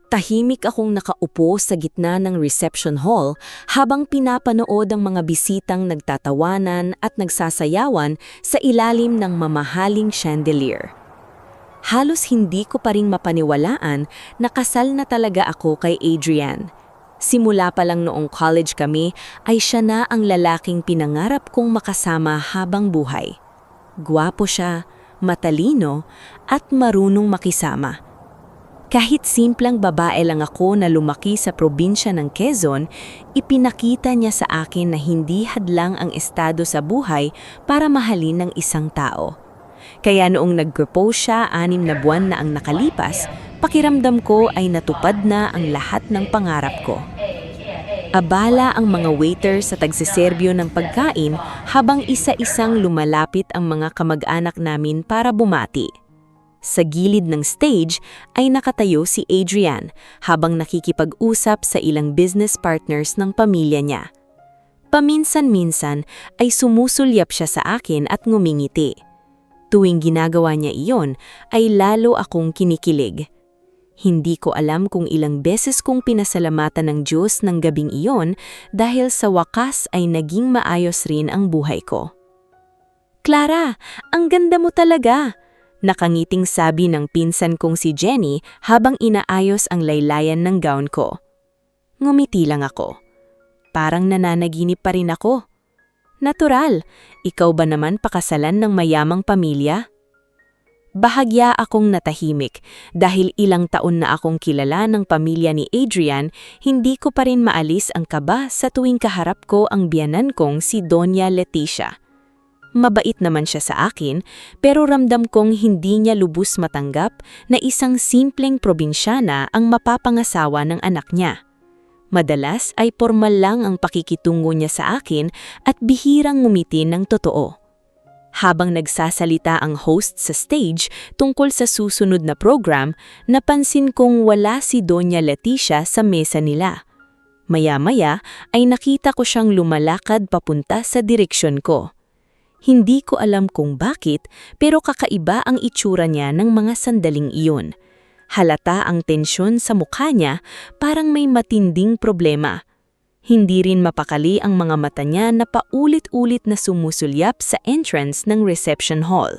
Tahimik akong nakaupo sa gitna ng reception hall habang pinapanood ang mga bisitang nagtatawanan at nagsasayawan sa ilalim ng mamahaling chandelier. Halos hindi ko pa rin mapaniwalaan na kasal na talaga ako kay Adrian. Simula pa lang noong college kami ay siya na ang lalaking pinangarap kong makasama habang buhay. Gwapo siya, matalino, at marunong makisama. Kahit simplang babae lang ako na lumaki sa probinsya ng Quezon, ipinakita niya sa akin na hindi hadlang ang estado sa buhay para mahalin ng isang tao. Kaya noong nag-propose siya 6 na buwan na ang nakalipas, pakiramdam ko ay natupad na ang lahat ng pangarap ko. Abala ang mga waiter sa tagsiserbyo ng pagkain habang isa-isang lumalapit ang mga kamag-anak namin para bumati. Sa gilid ng stage ay nakatayo si Adrian habang nakikipag-usap sa ilang business partners ng pamilya niya. Paminsan-minsan ay sumusulyap siya sa akin at ngumingiti. Tuwing ginagawa niya iyon ay lalo akong kinikilig. Hindi ko alam kung ilang beses kong pinasalamatan ng Diyos ng gabing iyon dahil sa wakas ay naging maayos rin ang buhay ko. "Clara, ang ganda mo talaga!" Nakangiting sabi ng pinsan kong si Jenny habang inaayos ang laylayan ng gown ko. Ngumiti lang ako. Parang nananaginip pa rin ako. Natural, ikaw ba naman pakasalan ng mayamang pamilya? Bahagya akong natahimik dahil ilang taon na akong kilala ng pamilya ni Adrian, hindi ko pa rin maalis ang kaba sa tuwing kaharap ko ang biyanan kong si Doña Leticia. Mabait naman siya sa akin, pero ramdam kong hindi niya lubos matanggap na isang simpleng probinsyana ang mapapangasawa ng anak niya. Madalas ay formal lang ang pakikitungo niya sa akin at bihirang ngumiti ng totoo. Habang nagsasalita ang host sa stage tungkol sa susunod na program, napansin kong wala si Doña Leticia sa mesa nila. Maya-maya ay nakita ko siyang lumalakad papunta sa direksyon ko. Hindi ko alam kung bakit, pero kakaiba ang itsura niya ng mga sandaling iyon. Halata ang tensyon sa mukha niya, parang may matinding problema. Hindi rin mapakali ang mga mata niya na paulit-ulit na sumusulyap sa entrance ng reception hall.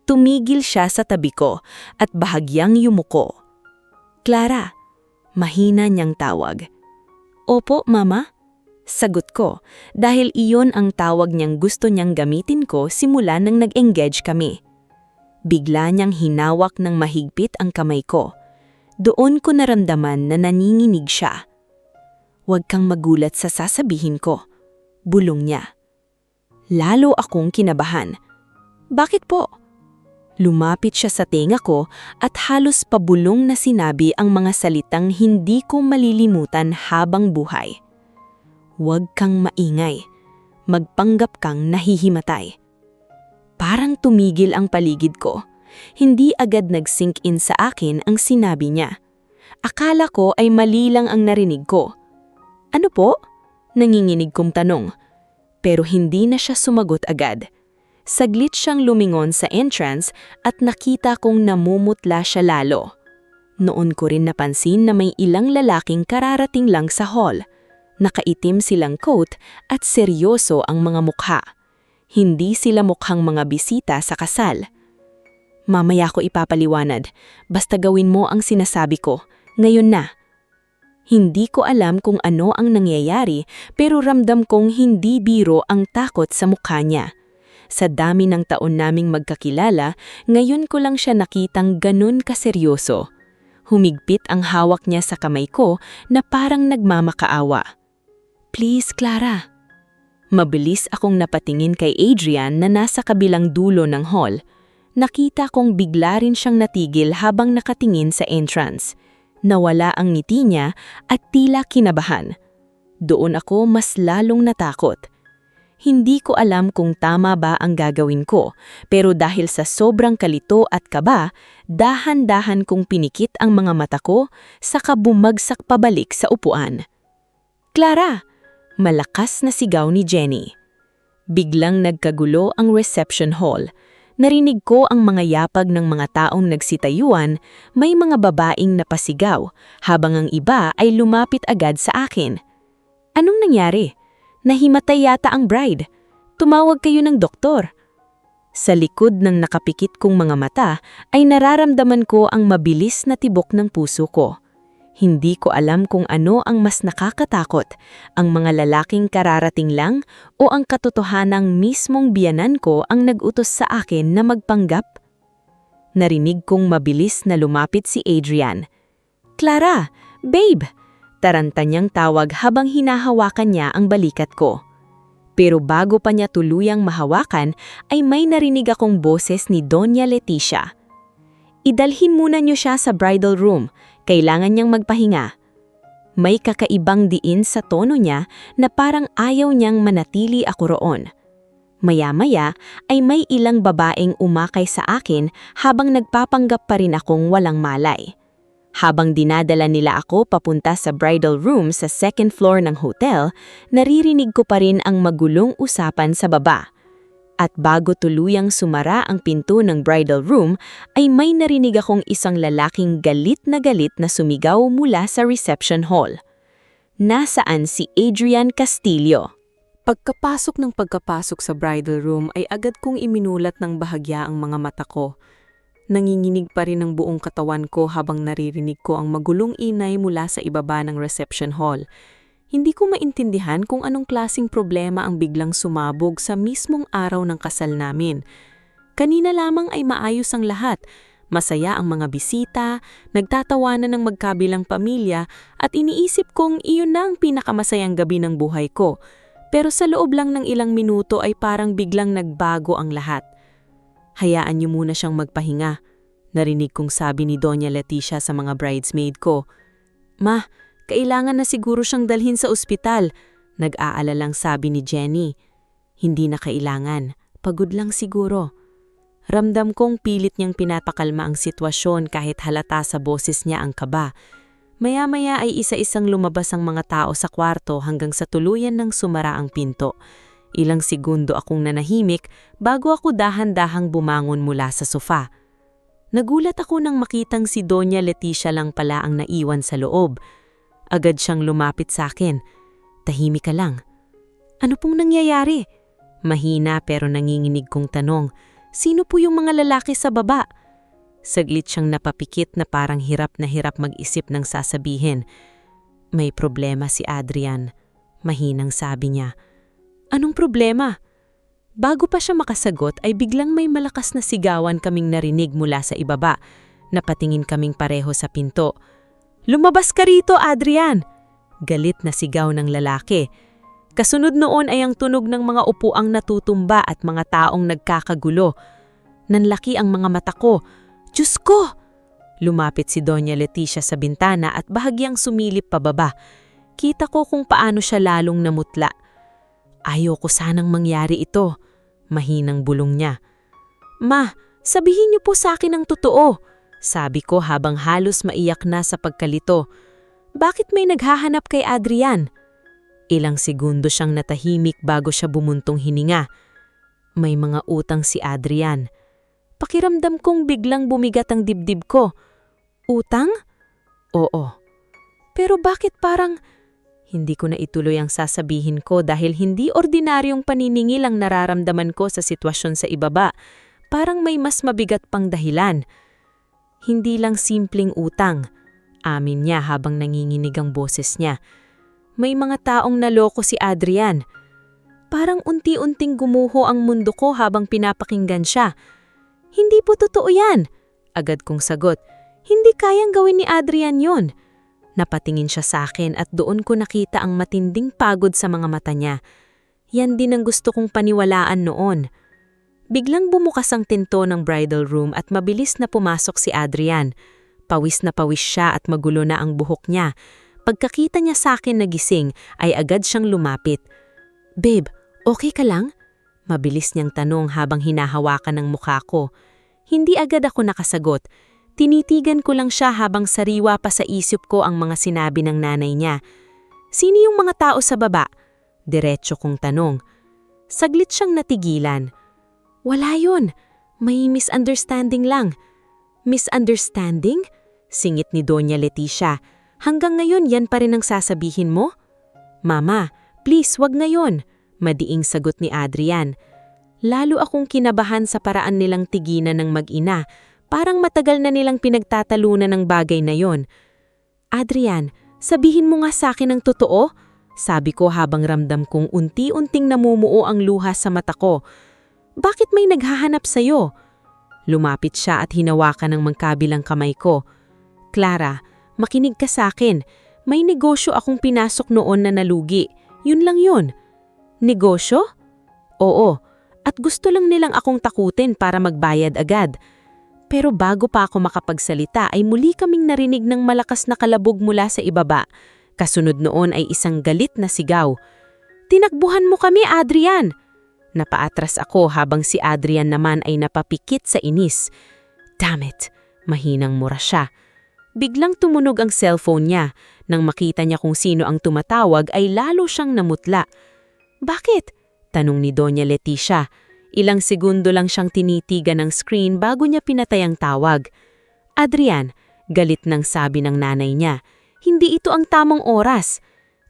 Tumigil siya sa tabi ko at bahagyang yumuko. "Clara," mahina niyang tawag. "Opo, Mama?" Sagot ko, dahil iyon ang tawag niyang gusto niyang gamitin ko simula nang nag-engage kami. Bigla niyang hinawak ng mahigpit ang kamay ko. Doon ko naramdaman na naninginig siya. "Huwag kang magulat sa sasabihin ko," bulong niya. Lalo akong kinabahan. "Bakit po?" Lumapit siya sa tenga ko at halos pabulong na sinabi ang mga salitang hindi ko malilimutan habang buhay. "Huwag kang maingay. Magpanggap kang nahihimatay." Parang tumigil ang paligid ko. Hindi agad nag-sink in sa akin ang sinabi niya. Akala ko ay mali lang ang narinig ko. "Ano po?" Nanginginig kong tanong. Pero hindi na siya sumagot agad. Saglit siyang lumingon sa entrance at nakita kong namumutla siya lalo. Noon ko rin napansin na may ilang lalaking kararating lang sa hall. Nakaitim silang coat at seryoso ang mga mukha. Hindi sila mukhang mga bisita sa kasal. "Mamaya ko ipapaliwanag. Basta gawin mo ang sinasabi ko. Ngayon na." Hindi ko alam kung ano ang nangyayari, pero ramdam kong hindi biro ang takot sa mukha niya. Sa dami ng taon naming magkakilala, ngayon ko lang siya nakitang ganun kaseryoso. Humigpit ang hawak niya sa kamay ko na parang nagmamakaawa. "Please, Clara." Mabilis akong napatingin kay Adrian na nasa kabilang dulo ng hall. Nakita kong bigla rin siyang natigil habang nakatingin sa entrance. Nawala ang ngiti niya at tila kinabahan. Doon ako mas lalong natakot. Hindi ko alam kung tama ba ang gagawin ko, pero dahil sa sobrang kalito at kaba, dahan-dahan kong pinikit ang mga mata ko saka bumagsak pabalik sa upuan. "Clara!" Malakas na sigaw ni Jenny. Biglang nagkagulo ang reception hall. Narinig ko ang mga yapag ng mga taong nagsitayuan, may mga babaeng napasigaw, habang ang iba ay lumapit agad sa akin. Anong nangyari? Nahimatay yata ang bride. Tumawag kayo ng doktor. Sa likod ng nakapikit kong mga mata ay nararamdaman ko ang mabilis na tibok ng puso ko. Hindi ko alam kung ano ang mas nakakatakot, ang mga lalaking kararating lang o ang katotohanang mismong biyanan ko ang nag-utos sa akin na magpanggap. Narinig kong mabilis na lumapit si Adrian. "Clara! Babe!" Taranta niyang tawag habang hinahawakan niya ang balikat ko. Pero bago pa niya tuluyang mahawakan ay may narinig akong boses ni Doña Leticia. "Idalhin muna niyo siya sa bridal room. Kailangan niyang magpahinga." May kakaibang diin sa tono niya na parang ayaw niyang manatili ako roon. Maya-maya ay may ilang babaeng umakay sa akin habang nagpapanggap pa rin akong walang malay. Habang dinadala nila ako papunta sa bridal room sa second floor ng hotel, naririnig ko pa rin ang magulong usapan sa baba. At bago tuluyang sumara ang pinto ng bridal room, ay may narinig akong isang lalaking galit na sumigaw mula sa reception hall. Nasaan si Adrian Castillo? Pagkapasok sa bridal room ay agad kong iminulat ng bahagya ang mga mata ko. Nanginginig pa rin ang buong katawan ko habang naririnig ko ang magulong ingay mula sa ibaba ng reception hall. Hindi ko maintindihan kung anong klaseng problema ang biglang sumabog sa mismong araw ng kasal namin. Kanina lamang ay maayos ang lahat. Masaya ang mga bisita, nagtatawanan ng magkabilang pamilya at iniisip kong iyon na ang pinakamasayang gabi ng buhay ko. Pero sa loob lang ng ilang minuto ay parang biglang nagbago ang lahat. "Hayaan niyo muna siyang magpahinga," narinig kong sabi ni Doña Leticia sa mga bridesmaid ko. "Ma, kailangan na siguro siyang dalhin sa ospital," nag-aalalang sabi ni Jenny. "Hindi na kailangan, pagod lang siguro." Ramdam kong pilit niyang pinapakalma ang sitwasyon kahit halata sa boses niya ang kaba. Maya-maya ay isa-isang lumabas ang mga tao sa kwarto hanggang sa tuluyan ng sumara ang pinto. Ilang segundo akong nanahimik bago ako dahan-dahang bumangon mula sa sofa. Nagulat ako nang makitang si Doña Leticia lang pala ang naiwan sa loob. Agad siyang lumapit sa akin. "Tahimik ka lang." "Ano pong nangyayari?" Mahina pero nanginginig kong tanong. "Sino po yung mga lalaki sa baba?" Saglit siyang napapikit na parang hirap na hirap mag-isip ng sasabihin. "May problema si Adrian," mahinang sabi niya. "Anong problema?" Bago pa siya makasagot ay biglang may malakas na sigawan kaming narinig mula sa ibaba. Napatingin kaming pareho sa pinto. "Lumabas ka rito, Adrian!" Galit na sigaw ng lalaki. Kasunod noon ay ang tunog ng mga upuang natutumba at mga taong nagkakagulo. Nanlaki ang mga mata ko. "Diyos ko!" Lumapit si Doña Leticia sa bintana at bahagyang sumilip pababa. Kita ko kung paano siya lalong namutla. "Ayoko sanang mangyari ito," mahinang bulong niya. "Ma, sabihin niyo po sa akin ang totoo," sabi ko habang halos maiyak na sa pagkalito. "Bakit may naghahanap kay Adrian?" Ilang segundo siyang natahimik bago siya bumuntong hininga. "May mga utang si Adrian." Pakiramdam kong biglang bumigat ang dibdib ko. "Utang?" "Oo." "Pero bakit parang..." Hindi ko na ituloy ang sasabihin ko dahil hindi ordinaryong paniningil ang nararamdaman ko sa sitwasyon sa ibaba. Parang may mas mabigat pang dahilan. "Hindi lang simpleng utang," amin niya habang nanginginig ang boses niya. "May mga taong naloko si Adrian." Parang unti-unting gumuho ang mundo ko habang pinapakinggan siya. "Hindi po totoo yan," agad kong sagot. "Hindi kayang gawin ni Adrian yon." Napatingin siya sa akin at doon ko nakita ang matinding pagod sa mga mata niya. Yan din ang gusto kong paniwalaan noon. Biglang bumukas ang tinto ng bridal room at mabilis na pumasok si Adrian. Pawis na pawis siya at magulo na ang buhok niya. Pagkakita niya sa akin na gising ay agad siyang lumapit. "Babe, okay ka lang?" Mabilis niyang tanong habang hinahawakan ng mukha ko. Hindi agad ako nakasagot. Tinitigan ko lang siya habang sariwa pa sa isip ko ang mga sinabi ng nanay niya. "Sino yung mga tao sa baba?" Diretso kong tanong. Saglit siyang natigilan. "Wala yun," May misunderstanding lang. Misunderstanding? Singit ni Doña Leticia. Hanggang ngayon yan pa rin ang sasabihin mo? Mama, please wag ngayon, madiing sagot ni Adrian. Lalo akong kinabahan sa paraan nilang tiginan ng mag-ina. Parang matagal na nilang pinagtatalunan ng bagay na yon. Adrian, sabihin mo nga sa akin ang totoo? Sabi ko habang ramdam kong unti-unting namumuo ang luha sa mata ko. Bakit may naghahanap sa'yo? Lumapit siya at hinawakan ng magkabilang kamay ko. Clara, makinig ka sa akin. May negosyo akong pinasok noon na nalugi. Yun lang yun. Negosyo? Oo. At gusto lang nilang akong takutin para magbayad agad. Pero bago pa ako makapagsalita ay muli kaming narinig ng malakas na kalabog mula sa ibaba. Kasunod noon ay isang galit na sigaw. Tinakbuhan mo kami, Adrian! Napaatras ako habang si Adrian naman ay napapikit sa inis. Damn it! Mahinang mura siya. Biglang tumunog ang cellphone niya. Nang makita niya kung sino ang tumatawag ay lalo siyang namutla. Bakit? Tanong ni Doña Leticia. Ilang segundo lang siyang tinitigan ng screen bago niya pinatay ang tawag. Adrian, galit nang sabi ng nanay niya. Hindi ito ang tamang oras.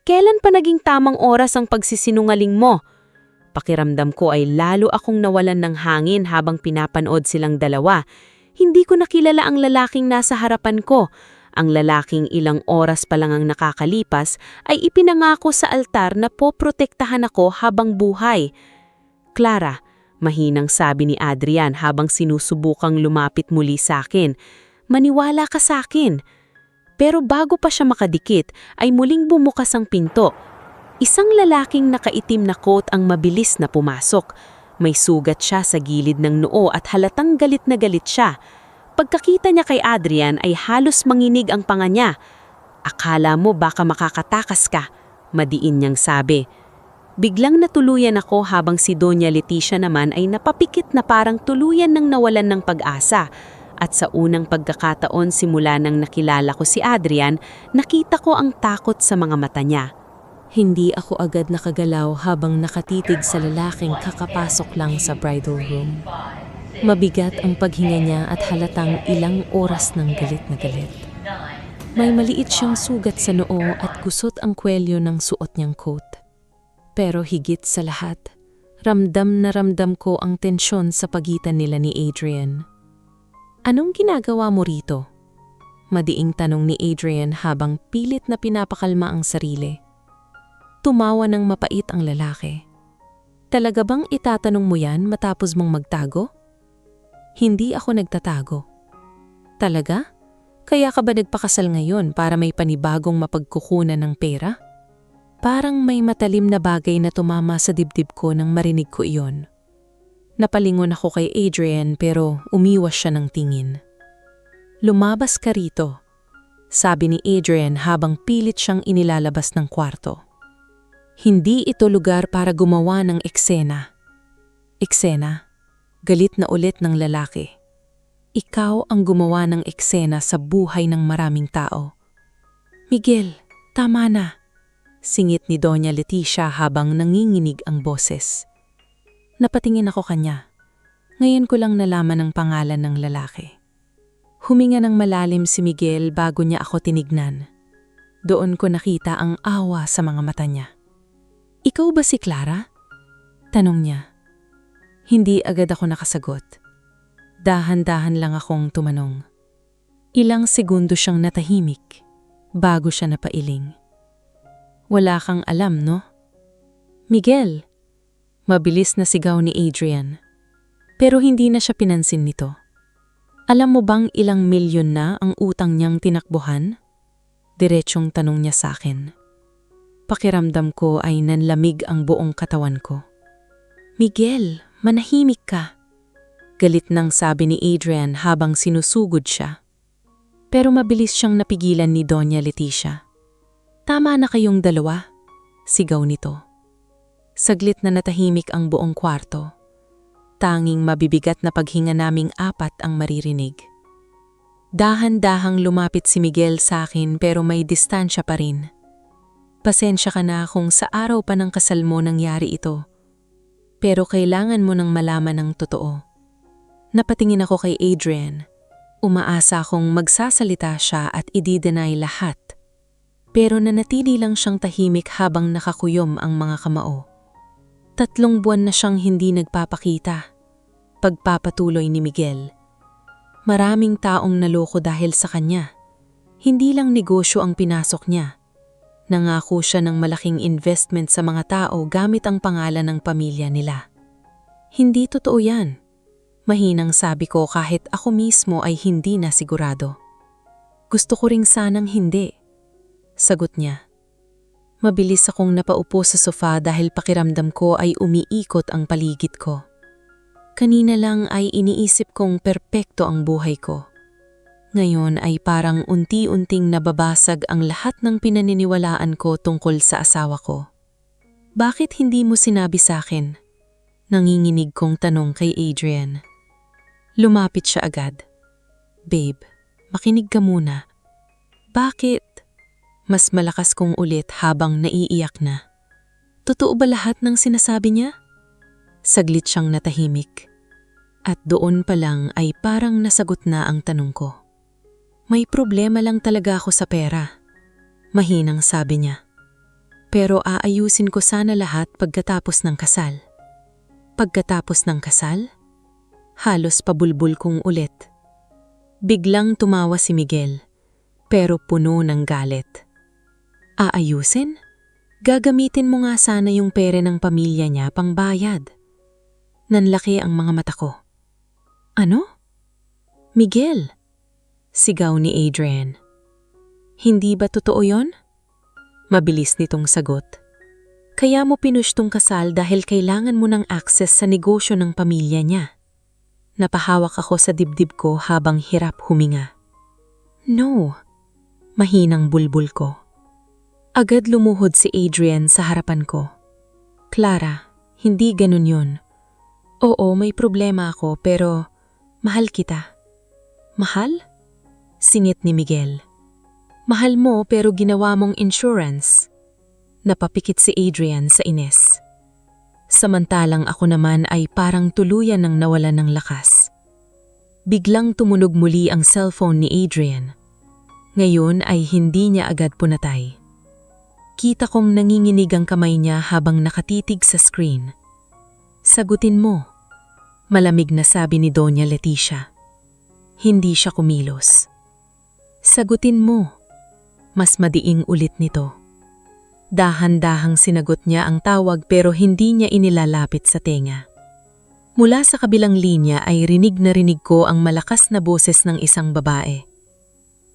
Kailan pa naging tamang oras ang pagsisinungaling mo? Pakiramdam ko ay lalo akong nawalan ng hangin habang pinapanood silang dalawa. Hindi ko nakilala ang lalaking nasa harapan ko. Ang lalaking ilang oras pa lang ang nakakalipas ay ipinangako sa altar na poprotektahan ako habang buhay. Clara, mahinang sabi ni Adrian habang sinusubukang lumapit muli sa akin. Maniwala ka sa akin. Pero bago pa siya makadikit ay muling bumukas ang pinto. Isang lalaking nakaitim na coat ang mabilis na pumasok. May sugat siya sa gilid ng noo at halatang galit na galit siya. Pagkakita niya kay Adrian ay halos manginig ang panga niya. Akala mo baka makakatakas ka, madiin niyang sabi. Biglang natuluyan ako habang si Doña Leticia naman ay napapikit na parang tuluyan ng nawalan ng pag-asa. At sa unang pagkakataon simula nang nakilala ko si Adrian, nakita ko ang takot sa mga mata niya. Hindi ako agad nakagalaw habang nakatitig sa lalaking kakapasok lang sa bridal room. Mabigat ang paghinga niya at halatang ilang oras ng galit na galit. May maliit siyang sugat sa noo at gusot ang kwelyo ng suot niyang coat. Pero higit sa lahat, ramdam na ramdam ko ang tensyon sa pagitan nila ni Adrian. Anong ginagawa mo rito? Madiing tanong ni Adrian habang pilit na pinapakalma ang sarili. Tumawa ng mapait ang lalaki. Talaga bang itatanong mo yan matapos mong magtago? Hindi ako nagtatago. Talaga? Kaya ka ba nagpakasal ngayon para may panibagong mapagkukunan ng pera? Parang may matalim na bagay na tumama sa dibdib ko nang marinig ko iyon. Napalingon ako kay Adrian pero umiwas siya ng tingin. Lumabas ka rito, sabi ni Adrian habang pilit siyang inilalabas ng kwarto. Hindi ito lugar para gumawa ng eksena. Eksena? Galit na ulit ng lalaki. Ikaw ang gumawa ng eksena sa buhay ng maraming tao. Miguel, tama na. Singit ni Doña Leticia habang nanginginig ang boses. Napatingin ako kanya. Ngayon ko lang nalaman ang pangalan ng lalaki. Huminga ng malalim si Miguel bago niya ako tinignan. Doon ko nakita ang awa sa mga mata niya. Ikaw ba si Clara? Tanong niya. Hindi agad ako nakasagot. Dahan-dahan lang akong tumanong. Ilang segundo siyang natahimik bago siya napailing. Wala kang alam, no? Miguel! Mabilis na sigaw ni Adrian. Pero hindi na siya pinansin nito. Alam mo bang ilang milyon na ang utang niyang tinakbuhan? Diretsong tanong niya sa akin. Pakiramdam ko ay nanlamig ang buong katawan ko. Miguel, manahimik ka. Galit nang sabi ni Adrian habang sinusugod siya. Pero mabilis siyang napigilan ni Doña Leticia. Tama na kayong dalawa, sigaw nito. Saglit na natahimik ang buong kwarto. Tanging mabibigat na paghinga naming apat ang maririnig. Dahan-dahang lumapit si Miguel sa akin pero may distansya pa rin. Pasensya ka na kung sa araw pa ng kasal mo nangyari ito. Pero kailangan mo nang malaman ng totoo. Napatingin ako kay Adrian. Umaasa akong magsasalita siya at i-deny lahat. Pero nanatili lang siyang tahimik habang nakakuyom ang mga kamao. 3 buwan na siyang hindi nagpapakita. Pagpapatuloy ni Miguel. Maraming taong naloko dahil sa kanya. Hindi lang negosyo ang pinasok niya. Nangako siya ng malaking investment sa mga tao gamit ang pangalan ng pamilya nila. Hindi totoo yan. Mahinang sabi ko kahit ako mismo ay hindi na sigurado. Gusto ko ring sanang hindi. Sagot niya. Mabilis akong napaupo sa sofa dahil pakiramdam ko ay umiikot ang paligid ko. Kanina lang ay iniisip kong perpekto ang buhay ko. Ngayon ay parang unti-unting nababasag ang lahat ng pinaniniwalaan ko tungkol sa asawa ko. Bakit hindi mo sinabi sa akin? Nanginginig kong tanong kay Adrian. Lumapit siya agad. Babe, makinig ka muna. Bakit? Mas malakas kong ulit habang naiiyak na. Totoo ba lahat ng sinasabi niya? Saglit siyang natahimik. At doon pa lang ay parang nasagot na ang tanong ko. May problema lang talaga ako sa pera. Mahinang sabi niya. Pero aayusin ko sana lahat pagkatapos ng kasal. Pagkatapos ng kasal? Halos pabulbul kong ulit. Biglang tumawa si Miguel, pero puno ng galit. Aayusin? Gagamitin mo nga sana yung pera ng pamilya niya pang bayad. Nanlaki ang mga mata ko. Ano? Miguel? Sigaw ni Adrian. Hindi ba totoo yon? Mabilis nitong sagot. Kaya mo pinush tong kasal dahil kailangan mo ng access sa negosyo ng pamilya niya. Napahawak ako sa dibdib ko habang hirap huminga. No. Mahinang bulbul ko. Agad lumuhod si Adrian sa harapan ko. Clara, hindi ganun yun. Oo, may problema ako pero mahal kita. Mahal? Singit ni Miguel. Mahal mo pero ginawa mong insurance. Napapikit si Adrian sa ines. Samantalang ako naman ay parang tuluyan ng nawalan ng lakas. Biglang tumunog muli ang cellphone ni Adrian. Ngayon ay hindi niya agad punatay. Kita kong nanginginig ang kamay niya habang nakatitig sa screen. Sagutin mo. Malamig na sabi ni Doña Leticia. Hindi siya kumilos. Sagutin mo. Mas madiing ulit nito. Dahan-dahang sinagot niya ang tawag pero hindi niya inilalapit sa tenga. Mula sa kabilang linya ay rinig na rinig ko ang malakas na boses ng isang babae.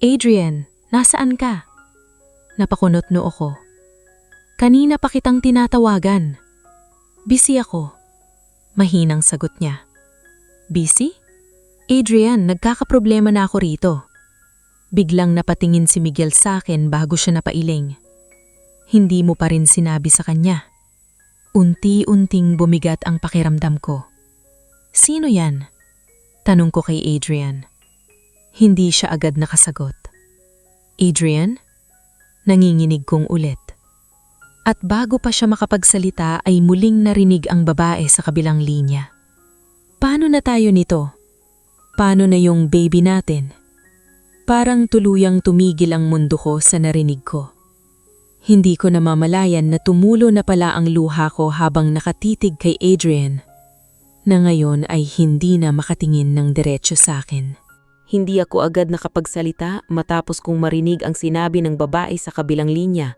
Adrian, nasaan ka? Napakunot noo ko. Kanina pa kitang tinatawagan. Busy ako. Mahinang sagot niya. Busy? Adrian, nagkakaproblema na ako rito. Biglang napatingin si Miguel sa akin bago siya napailing. Hindi mo pa rin sinabi sa kanya. Unti-unting bumigat ang pakiramdam ko. Sino yan? Tanong ko kay Adrian. Hindi siya agad nakasagot. Adrian? Nanginginig kong ulit. At bago pa siya makapagsalita ay muling narinig ang babae sa kabilang linya. Paano na tayo nito? Paano na yung baby natin? Parang tuluyang tumigil ang mundo ko sa narinig ko. Hindi ko namamalayan na tumulo na pala ang luha ko habang nakatitig kay Adrian, na ngayon ay hindi na makatingin ng diretso sa akin. Hindi ako agad nakapagsalita matapos kong marinig ang sinabi ng babae sa kabilang linya.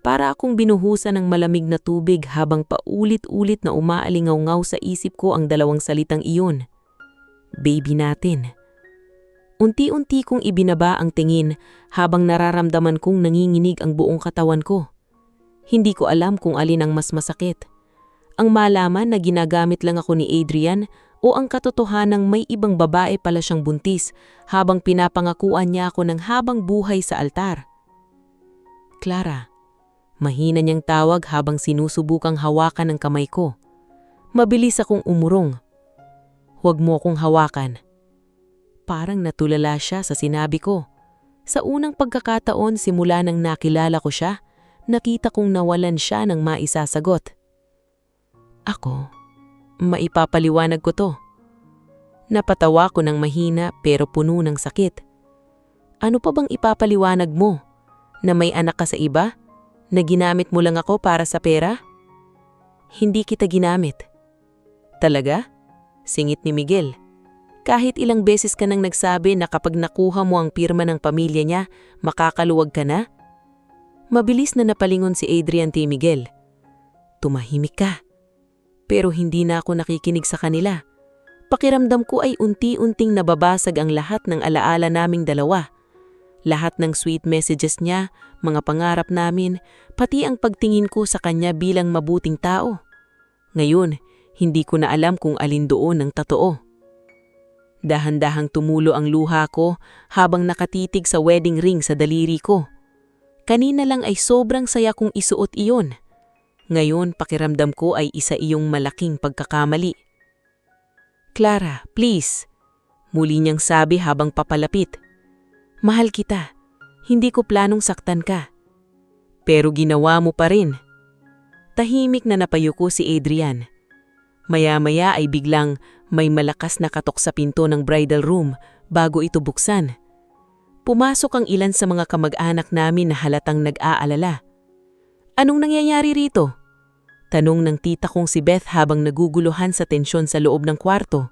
Para akong binuhusan ng malamig na tubig habang paulit-ulit na umaalingaw-ngaw sa isip ko ang dalawang salitang iyon. Baby natin. Unti-unti kong ibinaba ang tingin habang nararamdaman kong nanginginig ang buong katawan ko. Hindi ko alam kung alin ang mas masakit. Ang malaman na ginagamit lang ako ni Adrian o ang katotohanang may ibang babae pala siyang buntis habang pinapangakuan niya ako ng habang buhay sa altar. Clara. Mahina niyang tawag habang sinusubukang hawakan ang kamay ko. Mabilis akong umurong. Huwag mo akong hawakan. Parang natulala siya sa sinabi ko. Sa unang pagkakataon simula nang nakilala ko siya, nakita kong nawalan siya ng maisasagot. Ako, maipapaliwanag ko to. Napatawa ko ng mahina pero puno ng sakit. Ano pa bang ipapaliwanag mo? Na may anak ka sa iba? Na ginamit mo lang ako para sa pera? Hindi kita ginamit. Talaga? Singit ni Miguel. Kahit ilang beses ka nang nagsabi na kapag nakuha mo ang pirma ng pamilya niya, makakaluwag ka na? Mabilis na napalingon si Adrian T. Miguel. Tumahimik ka. Pero hindi na ako nakikinig sa kanila. Pakiramdam ko ay unti-unting nababasag ang lahat ng alaala naming dalawa. Lahat ng sweet messages niya, mga pangarap namin, pati ang pagtingin ko sa kanya bilang mabuting tao. Ngayon, hindi ko na alam kung alin doon ang totoo. Dahan-dahang tumulo ang luha ko habang nakatitig sa wedding ring sa daliri ko. Kanina lang ay sobrang saya kong isuot iyon. Ngayon, pakiramdam ko ay isa iyong malaking pagkakamali. Clara, please. Muli niyang sabi habang papalapit. Mahal kita. Hindi ko planong saktan ka. Pero ginawa mo pa rin. Tahimik na napayuko si Adrian. Maya-maya ay biglang may malakas na katok sa pinto ng bridal room bago ito buksan. Pumasok ang ilan sa mga kamag-anak namin na halatang nag-aalala. Anong nangyayari rito? Tanong ng tita kong si Beth habang naguguluhan sa tensyon sa loob ng kwarto.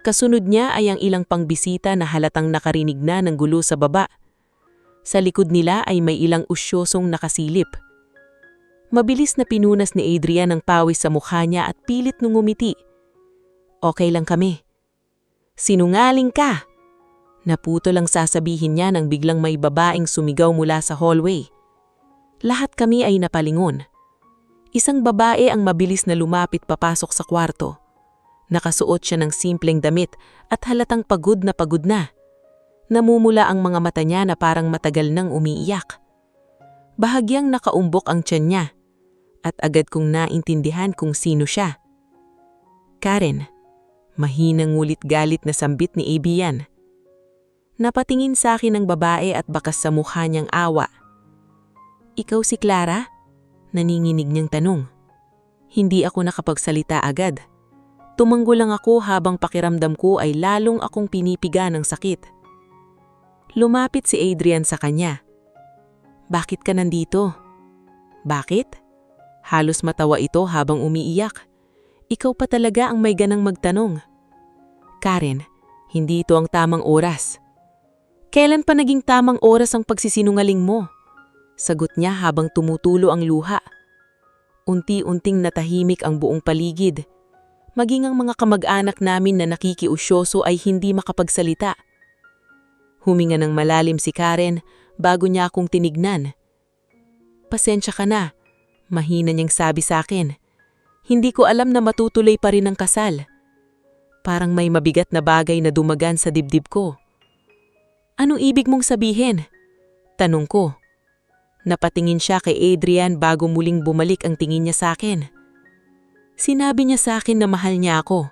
Kasunod niya ay ang ilang pangbisita na halatang nakarinig na ng gulo sa baba. Sa likod nila ay may ilang usyosong nakasilip. Mabilis na pinunas ni Adrian ang pawis sa mukha niya at pilit nung ngumiti. Okay lang kami. Sinungaling ka! Naputo lang sasabihin niya nang biglang may babaeng sumigaw mula sa hallway. Lahat kami ay napalingon. Isang babae ang mabilis na lumapit papasok sa kwarto. Nakasuot siya ng simpleng damit at halatang pagod na. Namumula ang mga mata niya na parang matagal nang umiiyak. Bahagyang nakaumbok ang tiyan niya at agad kong naintindihan kung sino siya. Karen, mahinang ngulit galit na sambit ni Abby yan. Napatingin sa akin ang babae at bakas sa mukha niyang awa. Ikaw si Clara? Naninginig niyang tanong. Hindi ako nakapagsalita agad. Tumanggo lang ako habang pakiramdam ko ay lalong akong pinipiga ng sakit. Lumapit si Adrian sa kanya. Bakit ka nandito? Bakit? Halos matawa ito habang umiiyak. Ikaw pa talaga ang may ganang magtanong. Karen, hindi ito ang tamang oras. Kailan pa naging tamang oras ang pagsisinungaling mo? Sagot niya habang tumutulo ang luha. Unti-unting natahimik ang buong paligid. Maging ang mga kamag-anak namin na nakikiusyoso ay hindi makapagsalita. Huminga ng malalim si Karen bago niya akong tinignan. Pasensya ka na, mahina niyang sabi sa akin. Hindi ko alam na matutuloy pa rin ang kasal. Parang may mabigat na bagay na dumagan sa dibdib ko. Anong ibig mong sabihin? Tanong ko. Napatingin siya kay Adrian bago muling bumalik ang tingin niya sa akin. Sinabi niya sa akin na mahal niya ako.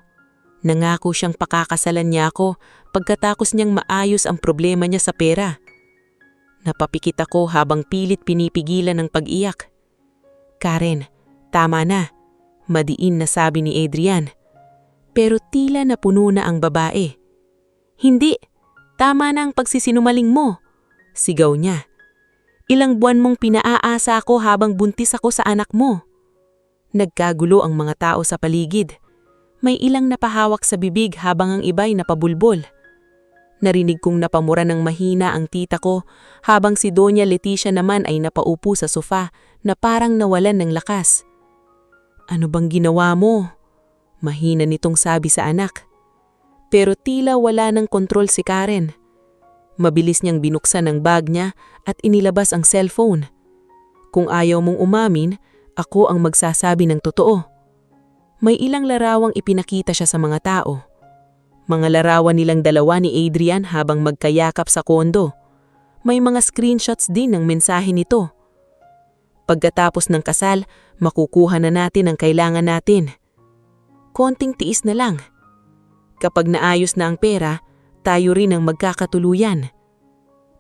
Nangako siyang pakakasalan niya ako pagkatapos niyang maayos ang problema niya sa pera. Napapikit ako habang pilit pinipigilan ng pag-iyak. Karen, tama na. Madiin na sabi ni Adrian. Pero tila napuno na ang babae. Hindi, tama na ang pagsisinungaling mo. Sigaw niya. Ilang buwan mong pinaaasa ako habang buntis ako sa anak mo. Nagkagulo ang mga tao sa paligid. May ilang napahawak sa bibig habang ang iba'y napabulbol. Narinig kong napamura ng mahina ang tita ko habang si Doña Leticia naman ay napaupo sa sofa na parang nawalan ng lakas. Ano bang ginawa mo? Mahina nitong sabi sa anak. Pero tila wala ng kontrol si Karen. Mabilis niyang binuksan ang bag niya at inilabas ang cellphone. Kung ayaw mong umamin, ako ang magsasabi ng totoo. May ilang larawang ipinakita siya sa mga tao. Mga larawan nilang dalawa ni Adrian habang magkayakap sa kondo. May mga screenshots din ng mensahe nito. Pagkatapos ng kasal, makukuha na natin ang kailangan natin. Konting tiis na lang. Kapag naayos na ang pera, tayo rin ang magkakatuluyan.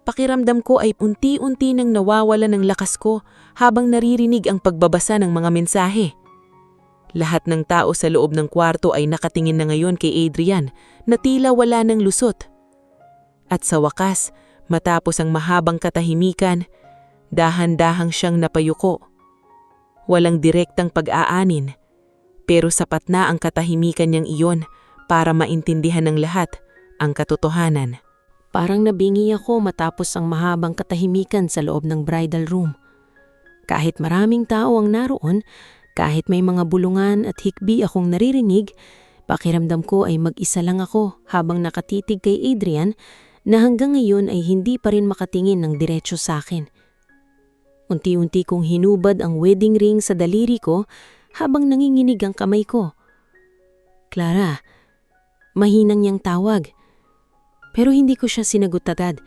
Pakiramdam ko ay unti-unti nang nawawala ng lakas ko habang naririnig ang pagbabasa ng mga mensahe. Lahat ng tao sa loob ng kwarto ay nakatingin na ngayon kay Adrian na tila wala ng lusot. At sa wakas, matapos ang mahabang katahimikan, dahan-dahang siyang napayuko. Walang direktang pag-aanin, pero sapat na ang katahimikan niyang iyon para maintindihan ng lahat ang katotohanan. Parang nabingi ako matapos ang mahabang katahimikan sa loob ng bridal room. Kahit maraming tao ang naroon, kahit may mga bulungan at hikbi akong naririnig, pakiramdam ko ay mag-isa lang ako habang nakatitig kay Adrian na hanggang ngayon ay hindi pa rin makatingin ng diretso sa akin. Unti-unti kong hinubad ang wedding ring sa daliri ko habang nanginginig ang kamay ko. Clara, mahinang niyang tawag. Pero hindi ko siya sinagot agad.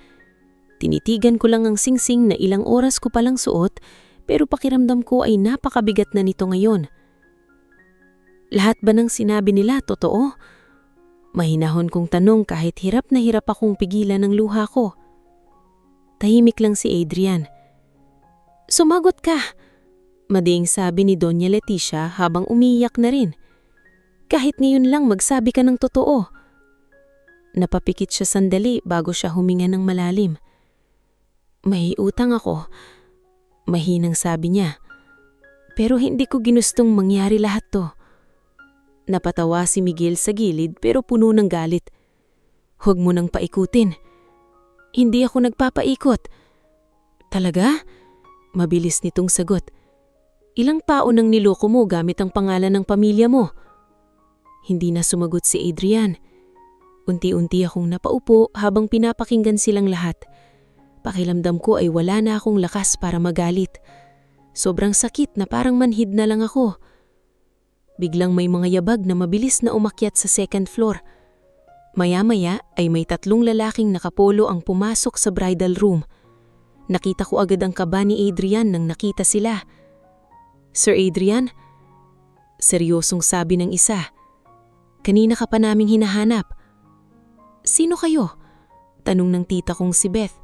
Tinitigan ko lang ang singsing na ilang oras ko palang suot pero pakiramdam ko ay napakabigat na nito ngayon. Lahat ba ng sinabi nila totoo? Mahinahon kong tanong kahit hirap na hirap akong pigilan ng luha ko. Tahimik lang si Adrian. Sumagot ka! Madaing sabi ni Doña Leticia habang umiiyak na rin. Kahit ngayon lang magsabi ka ng totoo. Napapikit siya sandali bago siya huminga ng malalim. May utang ako. Mahinang sabi niya. Pero hindi ko ginustong mangyari lahat to. Napatawa si Miguel sa gilid pero puno ng galit. Huwag mo nang paikutin. Hindi ako nagpapaikot. Talaga? Mabilis nitong sagot. Ilang pao nang niloko mo gamit ang pangalan ng pamilya mo? Hindi na sumagot si Adrian. Unti-unti akong napaupo habang pinapakinggan silang lahat. Pakiramdam ko ay wala na akong lakas para magalit. Sobrang sakit na parang manhid na lang ako. Biglang may mga yabag na mabilis na umakyat sa second floor. Maya-maya ay may 3 lalaking nakapolo ang pumasok sa bridal room. Nakita ko agad ang kaba ni Adrian nang nakita sila. Sir Adrian? Seryosong sabi ng isa. Kanina ka pa naming hinahanap. Sino kayo? Tanong ng tita kong si Beth.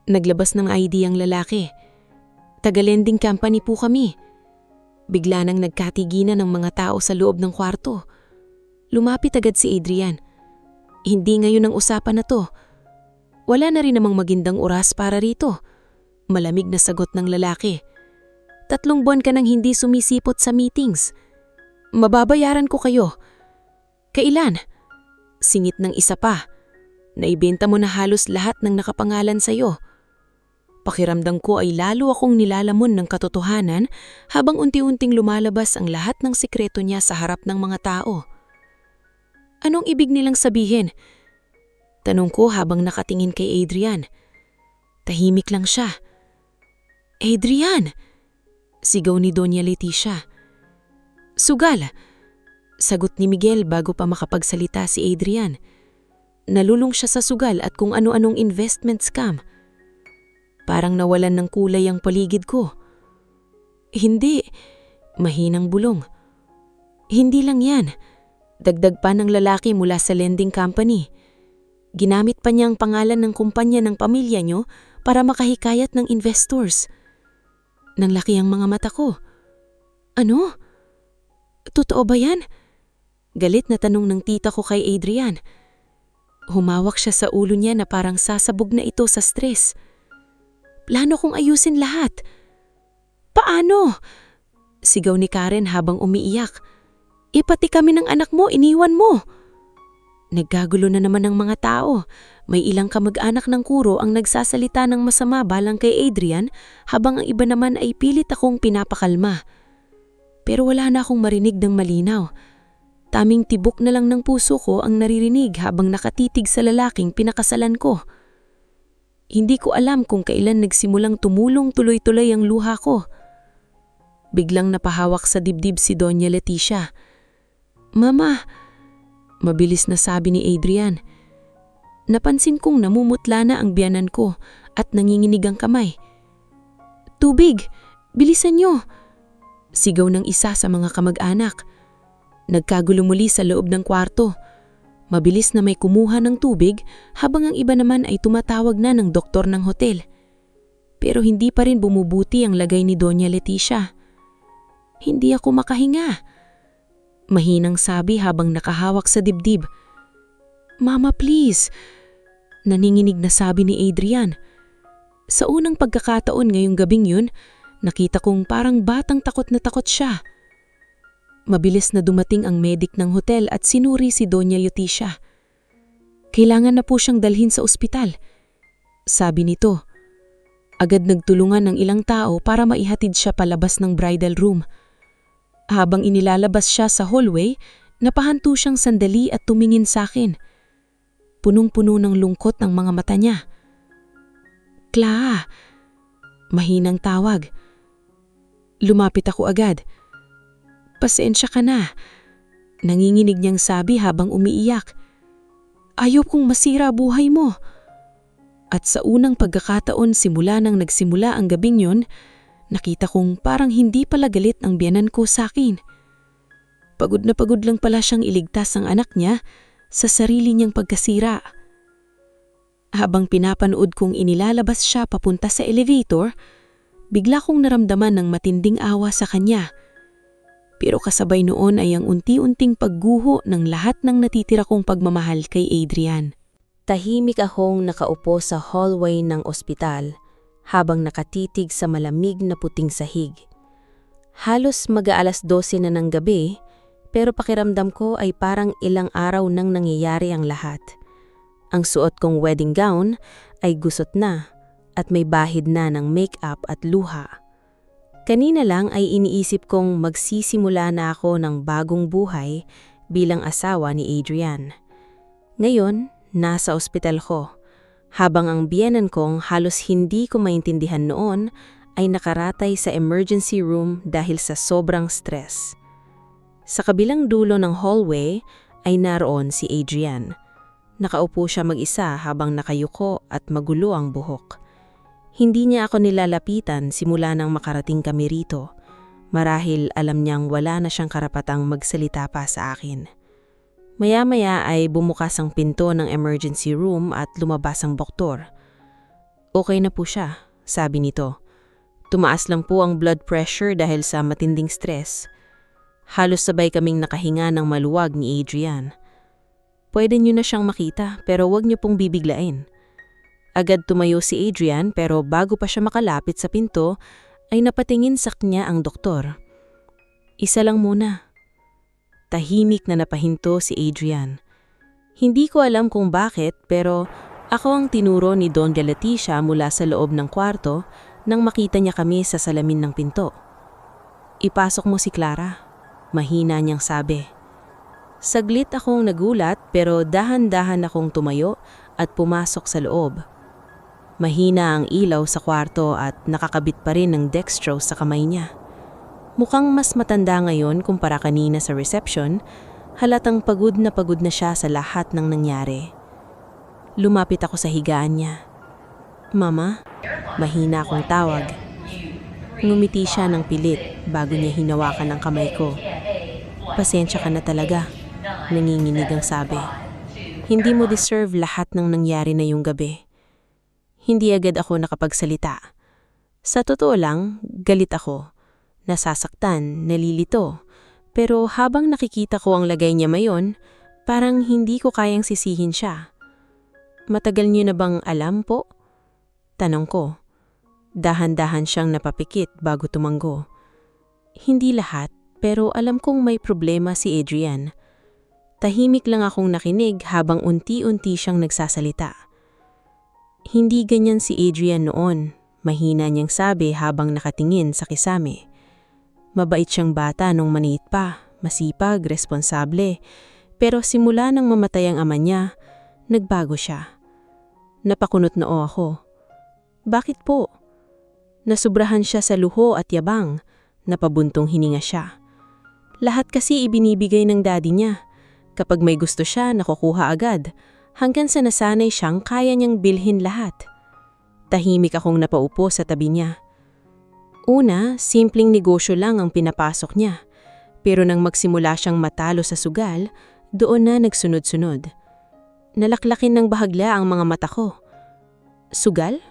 Naglabas ng ID ang lalaki. Taga-lending company po kami. Bigla nang nagkatiginan ng mga tao sa loob ng kwarto. Lumapit agad si Adrian. Hindi ngayon ang usapan na to. Wala na rin namang magindang oras para rito. Malamig na sagot ng lalaki. 3 buwan ka nang hindi sumisipot sa meetings. Mababayaran ko kayo. Kailan? Singit ng isa pa. Naibenta mo na halos lahat ng nakapangalan sa'yo. Pakiramdam ko ay lalo akong nilalamon ng katotohanan habang unti-unting lumalabas ang lahat ng sikreto niya sa harap ng mga tao. Anong ibig nilang sabihin? Tanong ko habang nakatingin kay Adrian. Tahimik lang siya. Adrian! Sigaw ni Doña Leticia. Sugal! Sagot ni Miguel bago pa makapagsalita si Adrian. Nalulung siya sa sugal at kung ano-anong investment scam. Parang nawalan ng kulay ang paligid ko. Hindi. Mahinang bulong. Hindi lang yan. Dagdag pa ng lalaki mula sa lending company. Ginamit pa niya ang pangalan ng kumpanya ng pamilya niyo para makahikayat ng investors. Nang laki ang mga mata ko. Ano? Totoo ba yan? Galit na tanong ng tita ko kay Adrian. Humawak siya sa ulo niya na parang sasabog na ito sa stress. Plano kong ayusin lahat. Paano? Sigaw ni Karen habang umiiyak. Pati kami ng anak mo, iniwan mo. Nagkagulo na naman ang mga tao. May ilang kamag-anak ng Kuro ang nagsasalita ng masama balang kay Adrian habang ang iba naman ay pilit akong pinapakalma. Pero wala na akong marinig ng malinaw. Taming tibok na lang ng puso ko ang naririnig habang nakatitig sa lalaking pinakasalan ko. Hindi ko alam kung kailan nagsimulang tumulong tuloy-tuloy ang luha ko. Biglang napahawak sa dibdib si Doña Leticia. Mama, mabilis na sabi ni Adrian. Napansin kong namumutla na ang biyanan ko at nanginginig ang kamay. Tubig! Bilisan niyo! Sigaw ng isa sa mga kamag-anak. Nagkagulo muli sa loob ng kwarto. Mabilis na may kumuha ng tubig habang ang iba naman ay tumatawag na ng doktor ng hotel. Pero hindi pa rin bumubuti ang lagay ni Doña Leticia. Hindi ako makahinga. Mahinang sabi habang nakahawak sa dibdib. "Mama, please!" Naninginig na sabi ni Adrian. Sa unang pagkakataon ngayong gabing yun, nakita kong parang batang takot na takot siya. Mabilis na dumating ang medik ng hotel at sinuri si Doña Leticia. Kailangan na po siyang dalhin sa ospital, sabi nito. Agad nagtulungan ng ilang tao para maihatid siya palabas ng bridal room. Habang inilalabas siya sa hallway, napahanto siyang sandali at tumingin sa akin. Punong-puno ng lungkot ng mga mata niya. "Cla!" Mahinang tawag. Lumapit ako agad. "Pasensya ka na," nanginginig niyang sabi habang umiiyak. "Ayaw kong masira buhay mo." At sa unang pagkakataon simula nang nagsimula ang gabing yun, nakita kong parang hindi pala galit ang biyanan ko sa akin. Pagod na pagod lang pala siyang iligtas ang anak niya sa sarili niyang pagkasira. Habang pinapanood kong inilalabas siya papunta sa elevator, bigla kong naramdaman ng matinding awa sa kanya. Pero kasabay noon ay ang unti-unting pagguho ng lahat ng natitira kong pagmamahal kay Adrian. Tahimik akong nakaupo sa hallway ng ospital habang nakatitig sa malamig na puting sahig. Halos mag-aalas 12 na ng gabi, pero pakiramdam ko ay parang ilang araw nang nangyayari ang lahat. Ang suot kong wedding gown ay gusot na at may bahid na ng make-up at luha. Kanina lang ay iniisip kong magsisimula na ako ng bagong buhay bilang asawa ni Adrian. Ngayon, nasa ospital ko, habang ang biyenan kong halos hindi ko maintindihan noon ay nakaratay sa emergency room dahil sa sobrang stress. Sa kabilang dulo ng hallway ay naroon si Adrian. Nakaupo siya mag-isa habang nakayuko at magulo ang buhok. Hindi niya ako nilalapitan simula nang makarating kami rito. Marahil alam niyang wala na siyang karapatang magsalita pa sa akin. Maya-maya ay bumukas ang pinto ng emergency room at lumabas ang doktor. "Okay na po siya," sabi nito. "Tumaas lang po ang blood pressure dahil sa matinding stress." Halos sabay kaming nakahinga ng maluwag ni Adrian. "Pwede niyo na siyang makita pero wag niyo pong bibiglain." Agad tumayo si Adrian pero bago pa siya makalapit sa pinto ay napatingin sa kanya ang doktor. "Isa lang muna." Tahimik na napahinto si Adrian. Hindi ko alam kung bakit pero ako ang tinuro ni Doña Leticia mula sa loob ng kwarto nang makita niya kami sa salamin ng pinto. "Ipasok mo si Clara," mahina niyang sabi. Saglit akong nagulat pero dahan-dahan akong tumayo at pumasok sa loob. Mahina ang ilaw sa kwarto at nakakabit pa rin ng dextrose sa kamay niya. Mukhang mas matanda ngayon kumpara kanina sa reception, halatang pagod na siya sa lahat ng nangyari. Lumapit ako sa higaan niya. "Mama?" Mahina akong tawag. Ngumiti siya ng pilit bago niya hinawakan ang kamay ko. "Pasensya ka na talaga," nanginginig ang sabi. "Hindi mo deserve lahat ng nangyari na yung gabi." Hindi agad ako nakapagsalita. Sa totoo lang, galit ako. Nasasaktan, nalilito. Pero habang nakikita ko ang lagay niya mayon, parang hindi ko kayang sisihin siya. "Matagal niyo na bang alam po?" Tanong ko. Dahan-dahan siyang napapikit bago tumanggo. "Hindi lahat, pero alam kong may problema si Adrian." Tahimik lang akong nakinig habang unti-unti siyang nagsasalita. "Hindi ganyan si Adrian noon," mahina niyang sabi habang nakatingin sa kisame. "Mabait siyang bata nung maliit pa, masipag, responsable. Pero simula nang mamatay ang ama niya, nagbago siya." Napakunot noo ako. "Bakit po?" "Nasubrahan siya sa luho at yabang." Napabuntong hininga siya. "Lahat kasi ibinibigay ng daddy niya. Kapag may gusto siya, nakukuha agad. Hanggang sa nasanay siyang kaya niyang bilhin lahat." Tahimik akong napaupo sa tabi niya. Una, simpleng negosyo lang ang pinapasok niya. Pero nang magsimula siyang matalo sa sugal, doon na nagsunod-sunod. Nalaklakin ng bahagla ang mga mata ko. "Sugal?"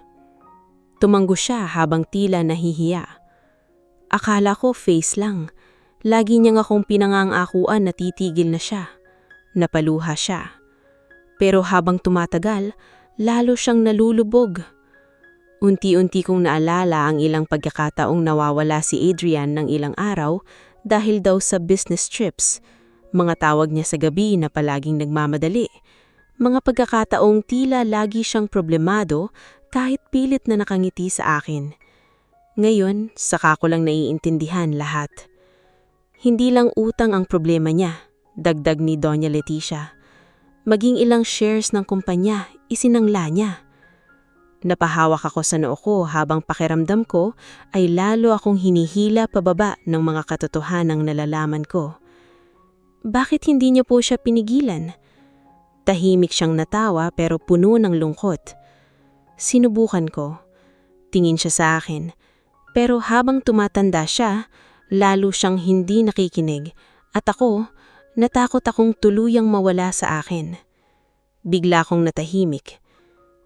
Tumanggo siya habang tila nahihiya. Akala ko face lang. Lagi niyang akong pinangangakuan na titigil na siya. Napaluha siya. Pero habang tumatagal, lalo siyang nalulubog. Unti-unti kong naalala ang ilang pagkakataong nawawala si Adrian ng ilang araw dahil daw sa business trips. Mga tawag niya sa gabi na palaging nagmamadali. Mga pagkakataong tila lagi siyang problemado kahit pilit na nakangiti sa akin. Ngayon, saka ko lang naiintindihan lahat. Hindi lang utang ang problema niya, dagdag ni Doña Leticia. Maging ilang shares ng kumpanya, isinangla niya. Napahawak ako sa noo ko habang pakiramdam ko ay lalo akong hinihila pababa ng mga katotohanang nalalaman ko. Bakit hindi niya po siya pinigilan? Tahimik siyang natawa pero puno ng lungkot. Sinubukan ko. Tingin siya sa akin. Pero habang tumatanda siya, lalo siyang hindi nakikinig at ako, natakot akong tuluyang mawala sa akin. Bigla akong natahimik.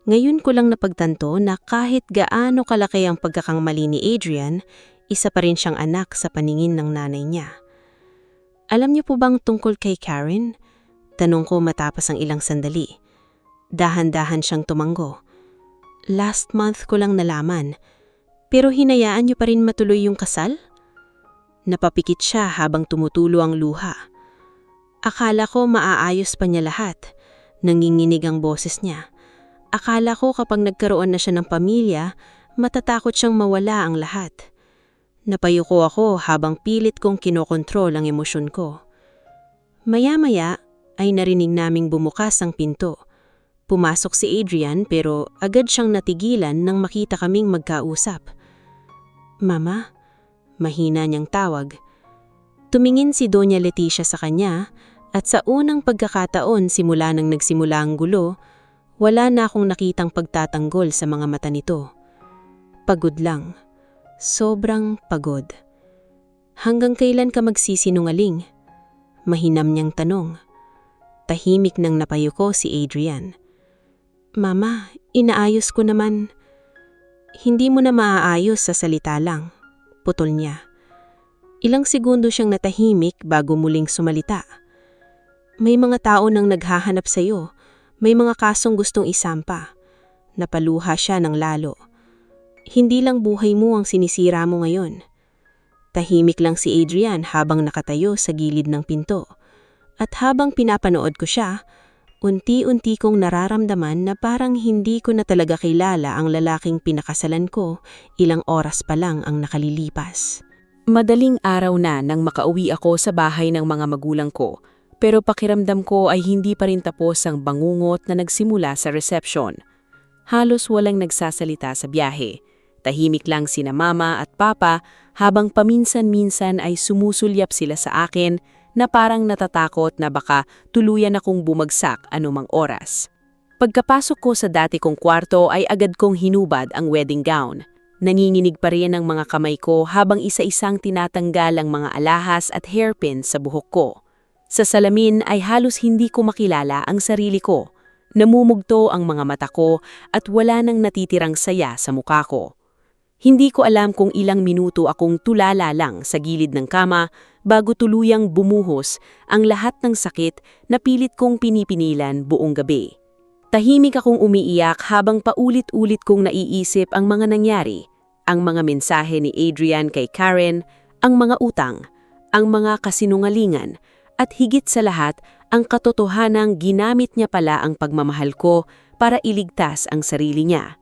Ngayon ko lang napagtanto na kahit gaano kalaki ang pagkakamali ni Adrian, isa pa rin siyang anak sa paningin ng nanay niya. Alam niyo po bang tungkol kay Karen? Tanong ko matapos ang ilang sandali. Dahan-dahan siyang tumango. Last month ko lang nalaman. Pero hinayaan niyo pa rin matuloy yung kasal? Napapikit siya habang tumutulo ang luha. Akala ko maaayos pa niya lahat. Nanginginig ang boses niya. Akala ko kapag nagkaroon na siya ng pamilya, matatakot siyang mawala ang lahat. Napayuko ako habang pilit kong kinokontrol ang emosyon ko. Maya-maya ay narinig naming bumukas ang pinto. Pumasok si Adrian pero agad siyang natigilan nang makita kaming magkausap. Mama? Mahina niyang tawag. Tumingin si Doña Leticia sa kanya at sa unang pagkakataon simula nang nagsimula ang gulo, wala na akong nakitang pagtatanggol sa mga mata nito. Pagod lang. Sobrang pagod. Hanggang kailan ka magsisinungaling? Mahinam niyang tanong. Tahimik nang napayuko si Adrian. Mama, inaayos ko naman. Hindi mo na maaayos sa salita lang. Putol niya. Ilang segundo siyang natahimik bago muling sumalita. May mga tao nang naghahanap sa'yo. May mga kasong gustong isampa. Napaluha siya ng lalo. Hindi lang buhay mo ang sinisira mo ngayon. Tahimik lang si Adrian habang nakatayo sa gilid ng pinto. At habang pinapanood ko siya, unti-unti kong nararamdaman na parang hindi ko na talaga kilala ang lalaking pinakasalan ko, ilang oras pa lang ang nakalilipas. Madaling araw na nang makauwi ako sa bahay ng mga magulang ko, pero pakiramdam ko ay hindi pa rin tapos ang bangungot na nagsimula sa reception. Halos walang nagsasalita sa biyahe. Tahimik lang sina mama at papa habang paminsan-minsan ay sumusulyap sila sa akin na parang natatakot na baka tuluyan akong bumagsak anumang oras. Pagkapasok ko sa dati kong kwarto ay agad kong hinubad ang wedding gown. Nanginginig pa rin ang mga kamay ko habang isa-isang tinatanggal ang mga alahas at hairpin sa buhok ko. Sa salamin ay halos hindi ko makilala ang sarili ko. Namumugto ang mga mata ko at wala nang natitirang saya sa mukha ko. Hindi ko alam kung ilang minuto akong tulala lang sa gilid ng kama bago tuluyang bumuhos ang lahat ng sakit na pilit kong pinipinilan buong gabi. Tahimik akong umiiyak habang paulit-ulit kong naiisip ang mga nangyari, ang mga mensahe ni Adrian kay Karen, ang mga utang, ang mga kasinungalingan, at higit sa lahat ang katotohanang ginamit niya pala ang pagmamahal ko para iligtas ang sarili niya.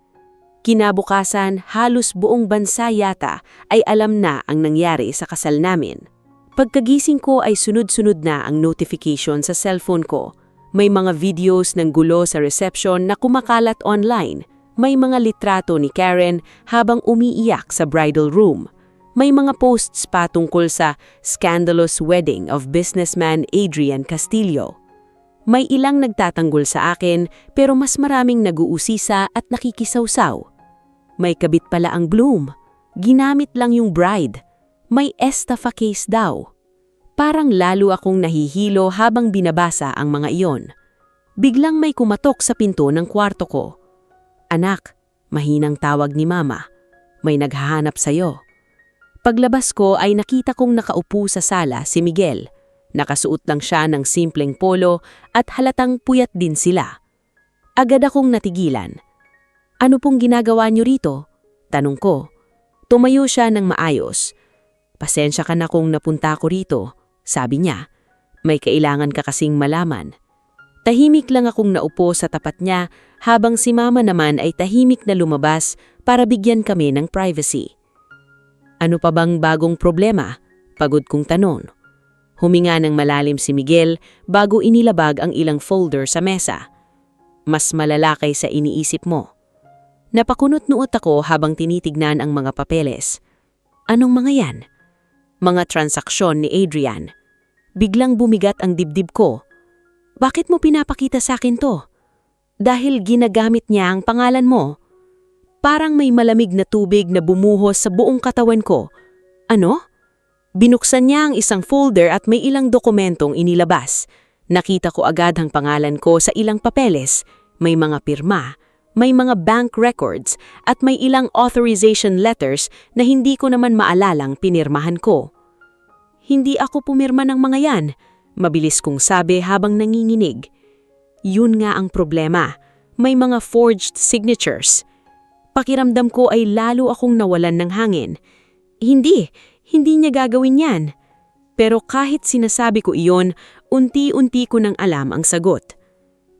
Kinabukasan, halos buong bansa yata ay alam na ang nangyari sa kasal namin. Pagkagising ko ay sunod-sunod na ang notification sa cellphone ko. May mga videos ng gulo sa reception na kumakalat online. May mga litrato ni Karen habang umiiyak sa bridal room. May mga posts pa tungkol sa scandalous wedding of businessman Adrian Castillo. May ilang nagtatanggol sa akin pero mas maraming nag-uusisa at nakikisawsaw. May kabit pala ang Bloom. Ginamit lang yung bride. May estafa case daw. Parang lalo akong nahihilo habang binabasa ang mga iyon. Biglang may kumatok sa pinto ng kwarto ko. Anak, mahinang tawag ni Mama. May naghahanap sa'yo. Paglabas ko ay nakita kong nakaupo sa sala si Miguel. Nakasuot lang siya ng simpleng polo at halatang puyat din sila. Agad akong natigilan. "Ano pong ginagawa niyo rito?" tanong ko. Tumayo siya ng maayos. "Pasensya ka na kung napunta ko rito," sabi niya. "May kailangan ka kasing malaman." Tahimik lang akong naupo sa tapat niya habang si Mama naman ay tahimik na lumabas para bigyan kami ng privacy. "Ano pa bang bagong problema?" pagod kong tanong. Huminga ng malalim si Miguel bago inilabag ang ilang folder sa mesa. "Mas malala kaysa iniisip mo." Napakunot-nuot ako habang tinitignan ang mga papeles. "Anong mga yan?" "Mga transaksyon ni Adrian." Biglang bumigat ang dibdib ko. "Bakit mo pinapakita sa akin to?" "Dahil ginagamit niya ang pangalan mo." Parang may malamig na tubig na bumuhos sa buong katawan ko. "Ano?" Binuksan niya ang isang folder at may ilang dokumentong inilabas. Nakita ko agad ang pangalan ko sa ilang papeles. May mga pirma, may mga bank records, at may ilang authorization letters na hindi ko naman maalalang pinirmahan ko. "Hindi ako pumirma ng mga yan," mabilis kong sabi habang nanginginig. Yun nga ang problema. May mga forged signatures. Pakiramdam ko ay lalo akong nawalan ng hangin. Hindi niya gagawin yan. Pero kahit sinasabi ko iyon, unti-unti ko nang alam ang sagot.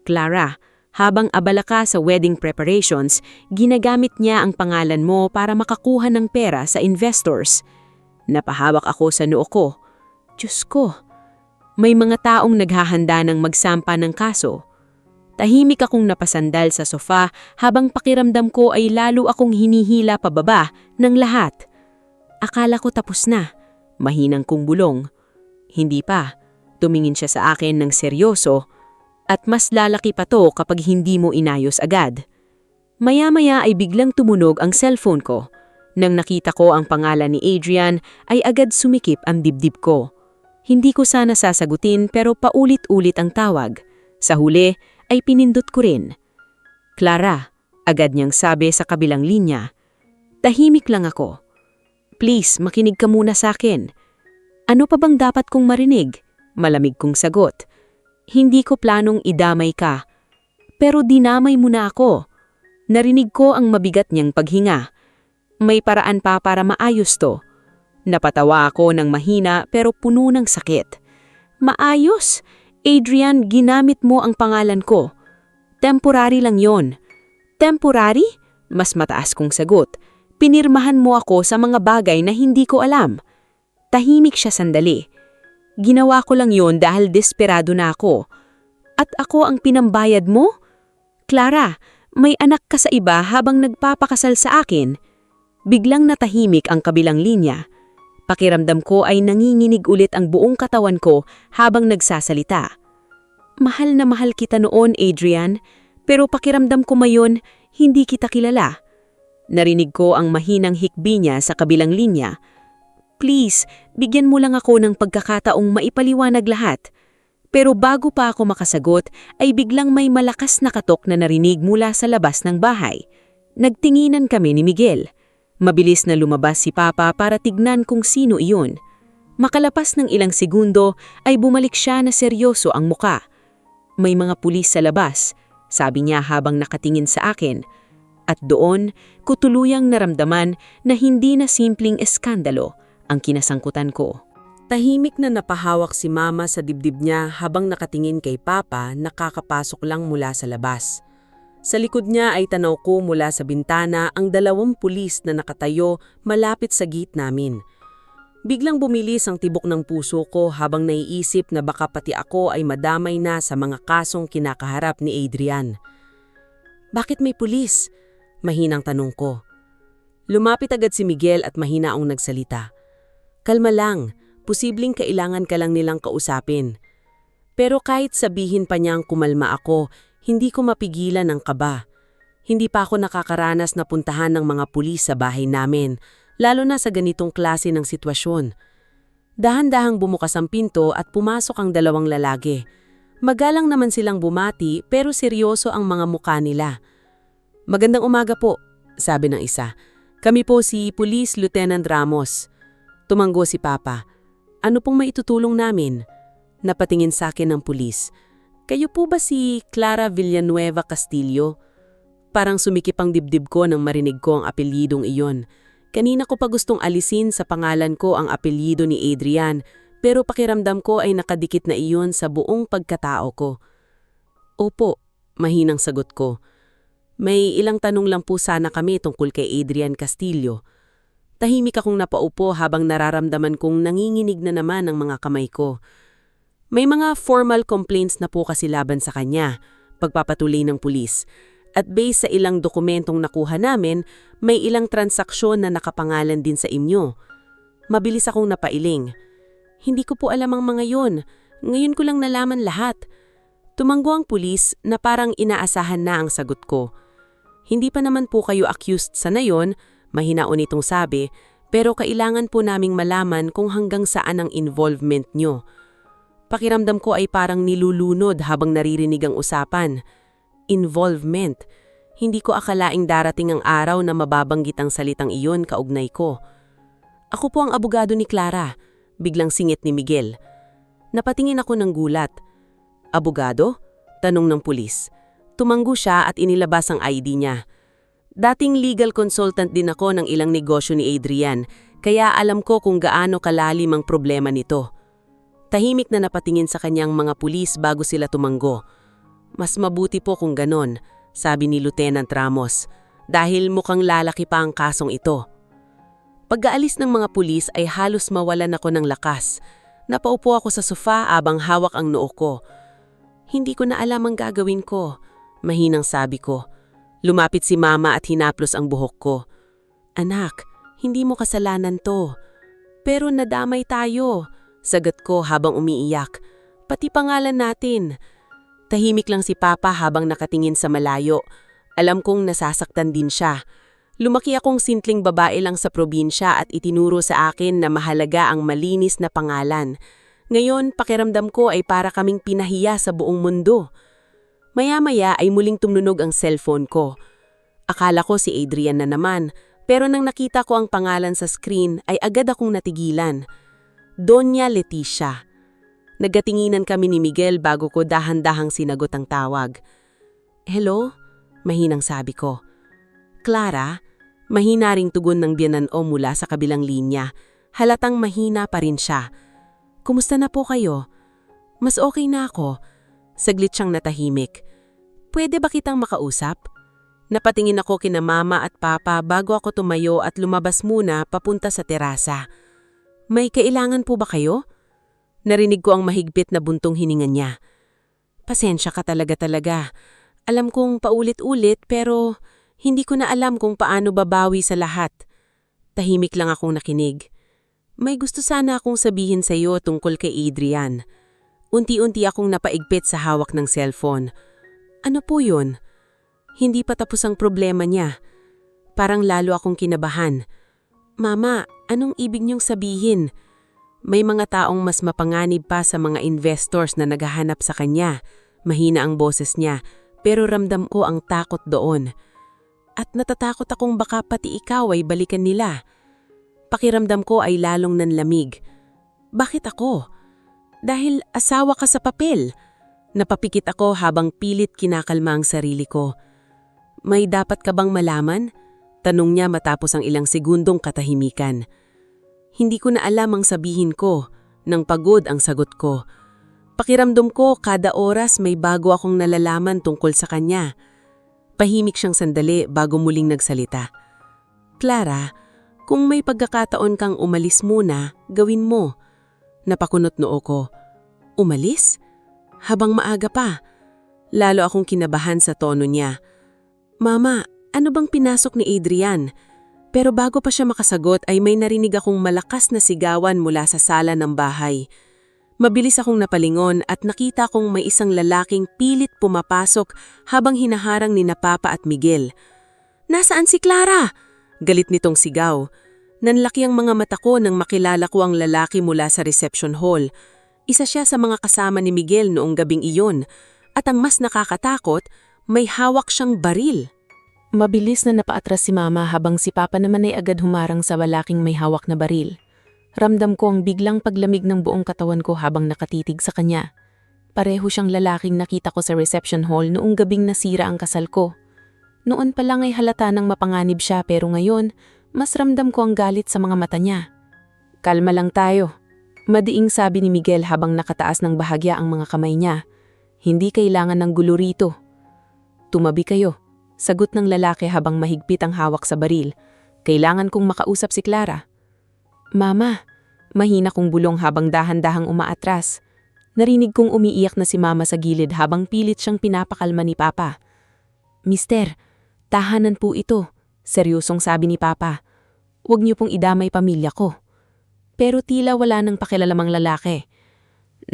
"Clara, habang abala ka sa wedding preparations, ginagamit niya ang pangalan mo para makakuha ng pera sa investors." Napahawak ako sa noo ko. Diyos ko, may mga taong naghahanda ng magsampa ng kaso. Tahimik akong napasandal sa sofa habang pakiramdam ko ay lalo akong hinihila pababa ng lahat. Akala ko tapos na. Mahinang kong bulong. "Hindi pa." Tumingin siya sa akin ng seryoso. "At mas lalaki pa to kapag hindi mo inayos agad." Maya-maya ay biglang tumunog ang cellphone ko. Nang nakita ko ang pangalan ni Adrian ay agad sumikip ang dibdib ko. Hindi ko sana sasagutin pero paulit-ulit ang tawag. Sa huli ay pinindot ko rin. "Clara," agad niyang sabi sa kabilang linya. Tahimik lang ako. "Please, makinig ka muna sa akin." "Ano pa bang dapat kong marinig?" Malamig kong sagot. "Hindi ko planong idamay ka. Pero dinamay mo na ako." Narinig ko ang mabigat niyang paghinga. "May paraan pa para maayos to." Napatawa ako ng mahina pero puno ng sakit. "Maayos? Adrian, ginamit mo ang pangalan ko. Temporary lang yon." "Temporary?" Mas mataas kong sagot. "Pinirmahan mo ako sa mga bagay na hindi ko alam." Tahimik siya sandali. "Ginawa ko lang yon dahil desperado na ako." "At ako ang pinambayad mo?" "Clara, may anak ka sa iba habang nagpapakasal sa akin." Biglang natahimik ang kabilang linya. Pakiramdam ko ay nanginginig ulit ang buong katawan ko habang nagsasalita. "Mahal na mahal kita noon, Adrian, pero pakiramdam ko mayon hindi kita kilala." Narinig ko ang mahinang hikbi niya sa kabilang linya. "Please, bigyan mo lang ako ng pagkakataong maipaliwanag lahat." Pero bago pa ako makasagot, ay biglang may malakas na katok na narinig mula sa labas ng bahay. Nagtinginan kami ni Miguel. Mabilis na lumabas si Papa para tignan kung sino iyon. Makalapas ng ilang segundo ay bumalik siya na seryoso ang muka. "May mga pulis sa labas," sabi niya habang nakatingin sa akin. At doon, ko tuluyang naramdaman na hindi na simpleng eskandalo ang kinasangkutan ko. Tahimik na napahawak si Mama sa dibdib niya habang nakatingin kay Papa na kakapasok lang mula sa labas. Sa likod niya ay tanaw ko mula sa bintana ang 2 pulis na nakatayo malapit sa gate namin. Biglang bumilis ang tibok ng puso ko habang naiisip na baka pati ako ay madamay na sa mga kasong kinakaharap ni Adrian. "Bakit may pulis?" Mahinang tanong ko. Lumapit agad si Miguel at mahina ang nagsalita. "Kalma lang, posibleng kailangan ka lang nilang kausapin." Pero kahit sabihin pa niyang kumalma ako, hindi ko mapigilan ang kaba. Hindi pa ako nakakaranas na puntahan ng mga pulis sa bahay namin, lalo na sa ganitong klase ng sitwasyon. Dahan-dahang bumukas ang pinto at pumasok ang 2 lalaki. Magalang naman silang bumati pero seryoso ang mga mukha nila. "Magandang umaga po," sabi ng isa. "Kami po si Police Lieutenant Ramos." Tumanggo si Papa. Ano pong maitutulong namin? Napatingin sa akin ng pulis. Kayo po ba si Clara Villanueva Castillo? Parang sumikip ang dibdib ko nang marinig ko ang apelyidong iyon. Kanina ko pa gustong alisin sa pangalan ko ang apelyido ni Adrian, pero pakiramdam ko ay nakadikit na iyon sa buong pagkatao ko. Opo, mahinang sagot ko. May ilang tanong lang po sana kami tungkol kay Adrian Castillo. Tahimik akong napaupo habang nararamdaman kong nanginginig na naman ang mga kamay ko. May mga formal complaints na po kasi laban sa kanya, pagpapatuloy ng pulis. At base sa ilang dokumentong nakuha namin, may ilang transaksyon na nakapangalan din sa inyo. Mabilis akong napailing. Hindi ko po alam ang mga yon. Ngayon ko lang nalaman lahat. Tumanggo ang pulis na parang inaasahan na ang sagot ko. Hindi pa naman po kayo accused sa nayon, mahinaon itong sabi, pero kailangan po naming malaman kung hanggang saan ang involvement nyo. Pakiramdam ko ay parang nilulunod habang naririnig ang usapan. Involvement. Hindi ko akalaing darating ang araw na mababanggit ang salitang iyon kaugnay ko. Ako po ang abogado ni Clara, biglang singit ni Miguel. Napatingin ako ng gulat. Abogado? Tanong ng pulis. Tumanggo siya at inilabas ang ID niya. Dating legal consultant din ako ng ilang negosyo ni Adrian, kaya alam ko kung gaano kalalim ang problema nito. Tahimik na napatingin sa kanyang mga pulis bago sila tumanggo. Mas mabuti po kung ganon, sabi ni Lieutenant Ramos, dahil mukhang lalaki pa ang kasong ito. Pag-aalis ng mga pulis ay halos mawalan ako ng lakas. Napaupo ako sa sofa abang hawak ang noo ko. Hindi ko na alam ang gagawin ko, mahinang sabi ko. Lumapit si Mama at hinaplos ang buhok ko. Anak, hindi mo kasalanan to. Pero nadamay tayo. Sagot ko habang umiiyak. Pati pangalan natin. Tahimik lang si Papa habang nakatingin sa malayo. Alam kong nasasaktan din siya. Lumaki akong simpleng babae lang sa probinsya at itinuro sa akin na mahalaga ang malinis na pangalan. Ngayon, pakiramdam ko ay para kaming pinahiya sa buong mundo. Maya-maya ay muling tumunog ang cellphone ko. Akala ko si Adrian na naman, pero nang nakita ko ang pangalan sa screen ay agad akong natigilan. Doña Leticia. Nagkatinginan kami ni Miguel bago ko dahan-dahang sinagot ang tawag. Hello? Mahinang sabi ko. Clara? Mahina ring tugon ng biyanan o mula sa kabilang linya. Halatang mahina pa rin siya. Kumusta na po kayo? Mas okay na ako. Saglit siyang natahimik. Pwede ba kitang makausap? Napatingin ako kina Mama at Papa bago ako tumayo at lumabas muna papunta sa terasa. May kailangan po ba kayo? Narinig ko ang mahigpit na buntong hininga niya. Pasensya ka talaga. Alam kong paulit-ulit pero hindi ko na alam kung paano babawi sa lahat. Tahimik lang akong nakinig. May gusto sana akong sabihin sa iyo tungkol kay Adrian. Unti-unti akong napaigpit sa hawak ng cellphone. Ano po yun? Hindi pa tapos ang problema niya. Parang lalo akong kinabahan. Mama, anong ibig niyong sabihin? May mga taong mas mapanganib pa sa mga investors na naghahanap sa kanya. Mahina ang boses niya, pero ramdam ko ang takot doon. At natatakot akong baka pati ikaw ay balikan nila. Pakiramdam ko ay lalong nanlamig. Bakit ako? Dahil asawa ka sa papel. Napapikit ako habang pilit kinakalma ang sarili ko. May dapat ka bang malaman? Tanong niya matapos ang ilang segundong katahimikan. Hindi ko na alam ang sabihin ko, nang pagod ang sagot ko. Pakiramdam ko kada oras may bago akong nalalaman tungkol sa kanya. Pahimik siyang sandali bago muling nagsalita. Clara, kung may pagkakataon kang umalis muna, gawin mo. Napakunot noo ko. Umalis? Habang maaga pa. Lalo akong kinabahan sa tono niya. Mama, ano bang pinasok ni Adrian? Pero bago pa siya makasagot ay may narinig akong malakas na sigawan mula sa sala ng bahay. Mabilis akong napalingon at nakita kong may isang lalaking pilit pumapasok habang hinaharang ni Papa at Miguel. Nasaan si Clara? Galit nitong sigaw. Nanlaki ang mga mata ko nang makilala ko ang lalaki mula sa reception hall. Isa siya sa mga kasama ni Miguel noong gabing iyon. At ang mas nakakatakot, may hawak siyang baril. Mabilis na napaatras si Mama habang si Papa naman ay agad humarang sa lalaking may hawak na baril. Ramdam ko ang biglang paglamig ng buong katawan ko habang nakatitig sa kanya. Pareho siyang lalaking nakita ko sa reception hall noong gabing nasira ang kasal ko. Noon pa lang ay halata nang mapanganib siya pero ngayon, mas ramdam ko ang galit sa mga mata niya. Kalma lang tayo. Madiing sabi ni Miguel habang nakataas ng bahagya ang mga kamay niya. Hindi kailangan ng gulo rito. Tumabi kayo. Sagot ng lalaki habang mahigpit ang hawak sa baril. Kailangan kong makausap si Clara. Mama, mahina kong bulong habang dahan-dahang umaatras. Narinig kong umiiyak na si Mama sa gilid habang pilit siyang pinapakalma ni Papa. Mister, tahanan po ito, seryosong sabi ni Papa. Huwag niyo pong idamay pamilya ko. Pero tila wala nang pakilalamang lalaki.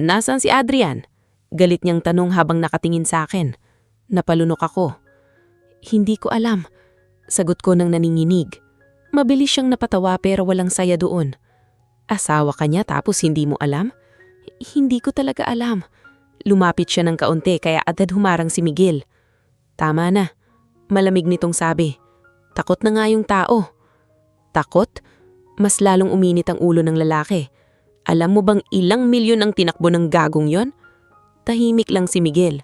Nasaan si Adrian? Galit niyang tanong habang nakatingin sa akin. Napalunok ako. Hindi ko alam. Sagot ko nang naninginig. Mabilis siyang napatawa pero walang saya doon. Asawa ka niya tapos hindi mo alam? Hindi ko talaga alam. Lumapit siya ng kaunti kaya agad humarang si Miguel. Tama na. Malamig nitong sabi. Takot na nga yung tao. Takot? Mas lalong uminit ang ulo ng lalaki. Alam mo bang ilang milyon ang tinakbo ng gagong yon? Tahimik lang si Miguel.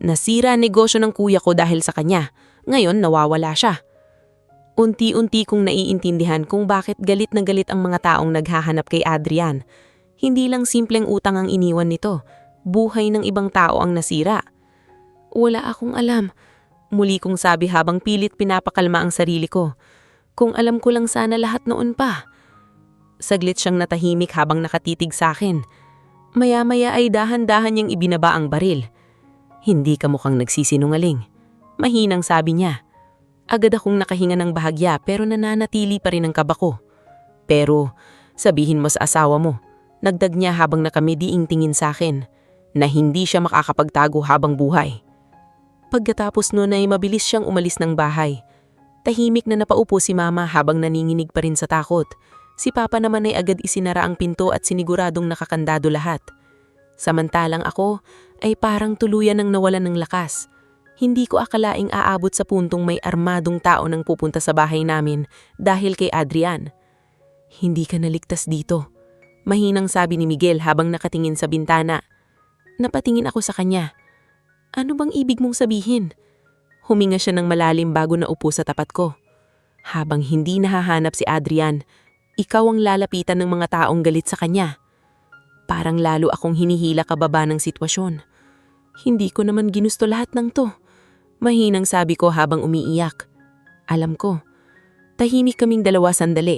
Nasira ang negosyo ng kuya ko dahil sa kanya. Ngayon nawawala siya. Unti-unti kong naiintindihan kung bakit galit na galit ang mga taong naghahanap kay Adrian. Hindi lang simpleng utang ang iniwan nito. Buhay ng ibang tao ang nasira. Wala akong alam. Muli kong sabi habang pilit pinapakalma ang sarili ko. Kung alam ko lang sana lahat noon pa. Saglit siyang natahimik habang nakatitig sa akin. Maya-maya ay dahan-dahan niyang ibinaba ang baril. Hindi ka mukhang nagsisinungaling. Mahinang sabi niya. Agad akong nakahinga ng bahagya pero nananatili pa rin ang kaba ko. Pero sabihin mo sa asawa mo, nagdag niya habang nakamidiing tingin sa akin, na hindi siya makakapagtago habang buhay. Pagkatapos noon ay mabilis siyang umalis ng bahay. Tahimik na napaupo si Mama habang naninginig pa rin sa takot. Si Papa naman ay agad isinara ang pinto at siniguradong nakakandado lahat. Samantalang ako ay parang tuluyan ng nawalan ng lakas. Hindi ko akalaing aabot sa puntong may armadong tao nang pupunta sa bahay namin dahil kay Adrian. Hindi ka naligtas dito. Mahinang sabi ni Miguel habang nakatingin sa bintana. Napatingin ako sa kanya. Ano bang ibig mong sabihin? Huminga siya ng malalim bago naupo sa tapat ko. Habang hindi nahahanap si Adrian, ikaw ang lalapitan ng mga taong galit sa kanya. Parang lalo akong hinihila kababa ng sitwasyon. Hindi ko naman ginusto lahat ng to. Mahinang sabi ko habang umiiyak. Alam ko. Tahimik kaming dalawa sandali.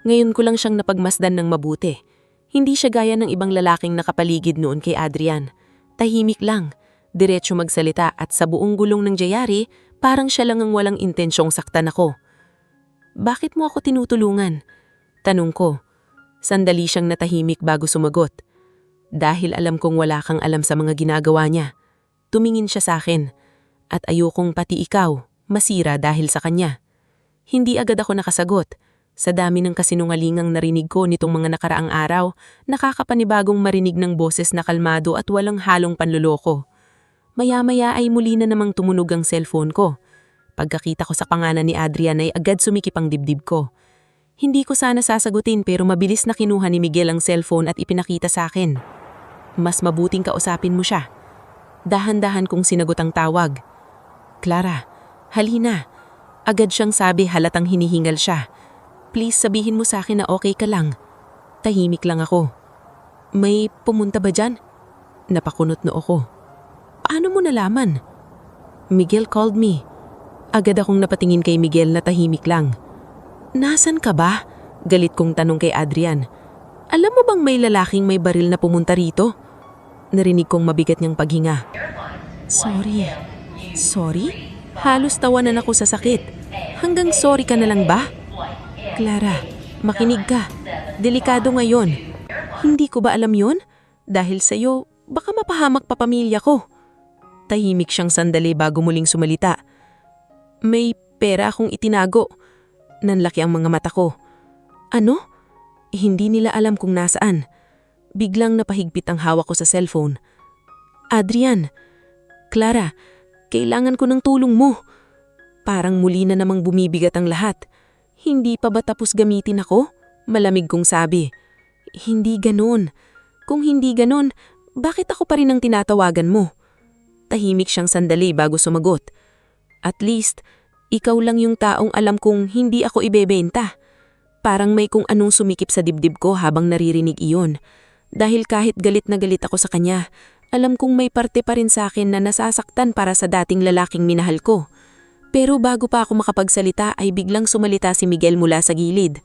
Ngayon ko lang siyang napagmasdan ng mabuti. Hindi siya gaya ng ibang lalaking nakapaligid noon kay Adrian. Tahimik lang. Diretso magsalita at sa buong gulong ng jayari, parang siya lang ang walang intensyong saktan ako. Bakit mo ako tinutulungan? Tanong ko. Sandali siyang natahimik bago sumagot. Dahil alam kong wala kang alam sa mga ginagawa niya. Tumingin siya sa akin. At ayokong pati ikaw, masira dahil sa kanya. Hindi agad ako nakasagot. Sa dami ng kasinungalingang narinig ko nitong mga nakaraang araw, nakakapanibagong marinig ng boses na kalmado at walang halong panluloko. Maya-maya ay muli na namang tumunog ang cellphone ko. Pagkakita ko sa pangalan ni Adrian ay agad sumikip ang dibdib ko. Hindi ko sana sasagutin pero mabilis na kinuha ni Miguel ang cellphone at ipinakita sa akin. Mas mabuting kausapin mo siya. Dahan-dahan kong sinagot ang tawag. Clara, halina. Agad siyang sabi halatang hinihingal siya. Please sabihin mo sa akin na okay ka lang. Tahimik lang ako. May pumunta ba dyan? Napakunot no ako. Paano mo nalaman? Miguel called me. Agad akong napatingin kay Miguel na tahimik lang. Nasaan ka ba? Galit kong tanong kay Adrian. Alam mo bang may lalaking may baril na pumunta rito? Narinig kong mabigat niyang paghinga. Sorry. Sorry? Halos tawanan ako sa sakit. Hanggang sorry ka na lang ba? Clara, makinig ka. Delikado ngayon. Hindi ko ba alam yon? Dahil sa'yo, baka mapahamak pa pamilya ko. Tahimik siyang sandali bago muling sumalita. May pera akong itinago. Nanlaki ang mga mata ko. Ano? Hindi nila alam kung nasaan. Biglang napahigpit ang hawak ko sa cellphone. Adrian, Clara, kailangan ko ng tulong mo. Parang muli na namang bumibigat ang lahat. Hindi pa ba tapos gamitin ako? Malamig kong sabi. Hindi ganon. Kung hindi ganon, bakit ako pa rin ang tinatawagan mo? Tahimik siyang sandali bago sumagot. At least, ikaw lang yung taong alam kong hindi ako ibebenta. Parang may kung anong sumikip sa dibdib ko habang naririnig iyon. Dahil kahit galit na galit ako sa kanya, alam kong may parte pa rin sa akin na nasasaktan para sa dating lalaking minahal ko. Pero bago pa ako makapagsalita ay biglang sumalita si Miguel mula sa gilid.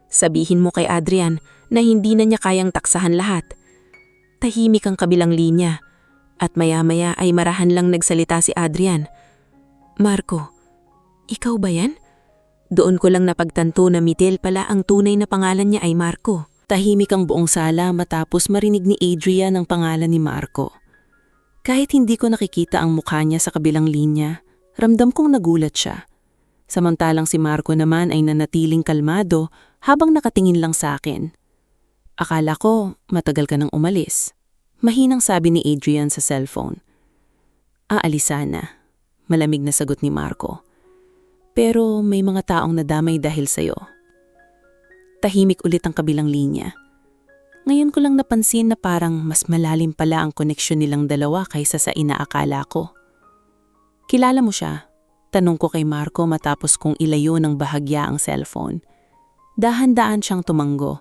Sabihin mo kay Adrian na hindi na niya kayang taksahan lahat. Tahimik ang kabilang linya at maya-maya ay marahan lang nagsalita si Adrian. Marco, ikaw ba yan? Doon ko lang napagtanto na Mitel pala ang tunay na pangalan niya ay Marco. Tahimik ang buong sala matapos marinig ni Adrian ang pangalan ni Marco. Kahit hindi ko nakikita ang mukha niya sa kabilang linya, ramdam kong nagulat siya. Samantalang si Marco naman ay nanatiling kalmado habang nakatingin lang sa akin. Akala ko matagal ka nang umalis. Mahinang sabi ni Adrian sa cellphone. Aalis sana. Malamig na sagot ni Marco. Pero may mga taong nadamay dahil sa'yo. Tahimik ulit ang kabilang linya. Ngayon ko lang napansin na parang mas malalim pala ang koneksyon nilang dalawa kaysa sa inaakala ko. Kilala mo siya? Tanong ko kay Marco matapos kong ilayo ng bahagya ang cellphone. Dahan-daan siyang tumango.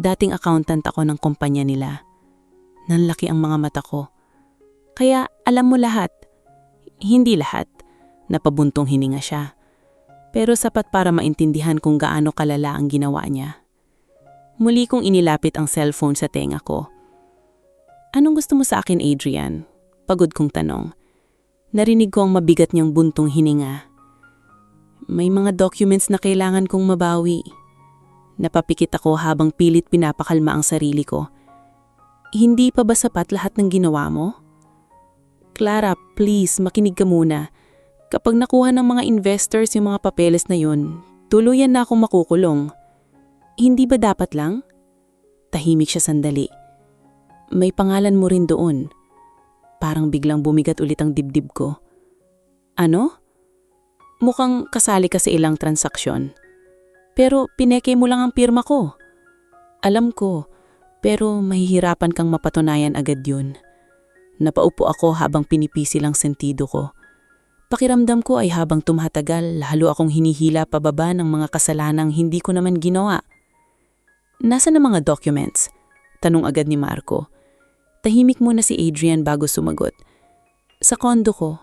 Dating accountant ako ng kumpanya nila. Nanlaki ang mga mata ko. Kaya alam mo lahat. Hindi lahat. Napabuntong hininga siya. Pero sapat para maintindihan kung gaano kalala ang ginawa niya. Muli kong inilapit ang cellphone sa tenga ko. Anong gusto mo sa akin, Adrian? Pagod kong tanong. Narinig ko ang mabigat niyang buntong hininga. May mga documents na kailangan kong mabawi. Napapikit ako habang pilit pinapakalma ang sarili ko. Hindi pa ba sapat lahat ng ginawa mo? Clara, please, makinig ka muna. Kapag nakuha ng mga investors yung mga papeles na yun, tuluyan na akong makukulong. Hindi ba dapat lang? Tahimik siya sandali. May pangalan mo rin doon. Parang biglang bumigat ulit ang dibdib ko. Ano? Mukhang kasali ka sa ilang transaksyon. Pero pineke mo lang ang pirma ko. Alam ko, pero mahihirapan kang mapatunayan agad yun. Napaupo ako habang pinipisi lang sentido ko. Pakiramdam ko ay habang tumatagal, lalo akong hinihila pababa ng mga kasalanang hindi ko naman ginawa. Nasaan ang mga documents? Tanong agad ni Marco. Tahimik muna si Adrian bago sumagot. Sa kondo ko.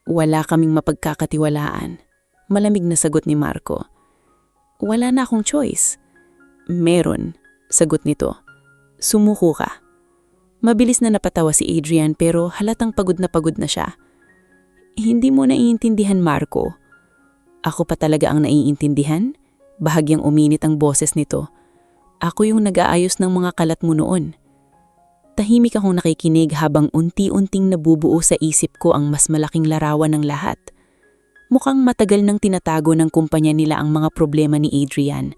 Wala kaming mapagkakatiwalaan. Malamig na sagot ni Marco. Wala na akong choice. Meron, sagot nito. Sumuko ka. Mabilis na napatawa si Adrian pero halatang pagod na siya. Hindi mo naiintindihan, Marco. Ako pa talaga ang naiintindihan? Bahagyang uminit ang boses nito. Ako yung nag-aayos ng mga kalat mo noon. Tahimik akong nakikinig habang unti-unting nabubuo sa isip ko ang mas malaking larawan ng lahat. Mukhang matagal nang tinatago ng kumpanya nila ang mga problema ni Adrian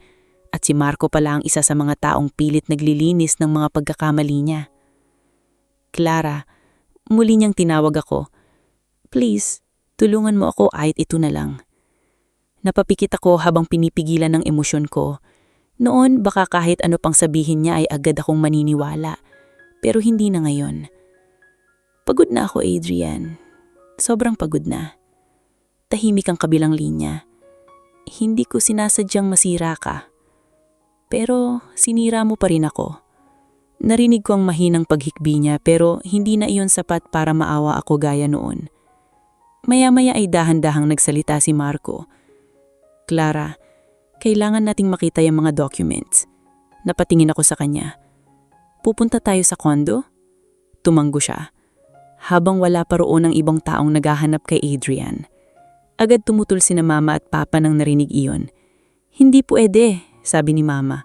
at si Marco pala ang isa sa mga taong pilit naglilinis ng mga pagkakamali niya. Clara, muli niyang tinawag ako. Please, tulungan mo ako kahit ito na lang. Napapikit ako habang pinipigilan ng emosyon ko. Noon baka kahit ano pang sabihin niya ay agad akong maniniwala. Pero hindi na ngayon. Pagod na ako, Adrian. Sobrang pagod na. Tahimik ang kabilang linya. Hindi ko sinasadyang masira ka. Pero sinira mo pa rin ako. Narinig ko ang mahinang paghikbi niya pero hindi na iyon sapat para maawa ako gaya noon. Maya-maya ay dahan-dahang nagsalita si Marco. Clara, kailangan nating makita yung mga documents. Napatingin ako sa kanya. Pupunta tayo sa kondo? Tumanggo siya. Habang wala pa roon ang ibang taong naghahanap kay Adrian. Agad tumutol sina Mama at Papa nang narinig iyon. Hindi pwede, sabi ni Mama.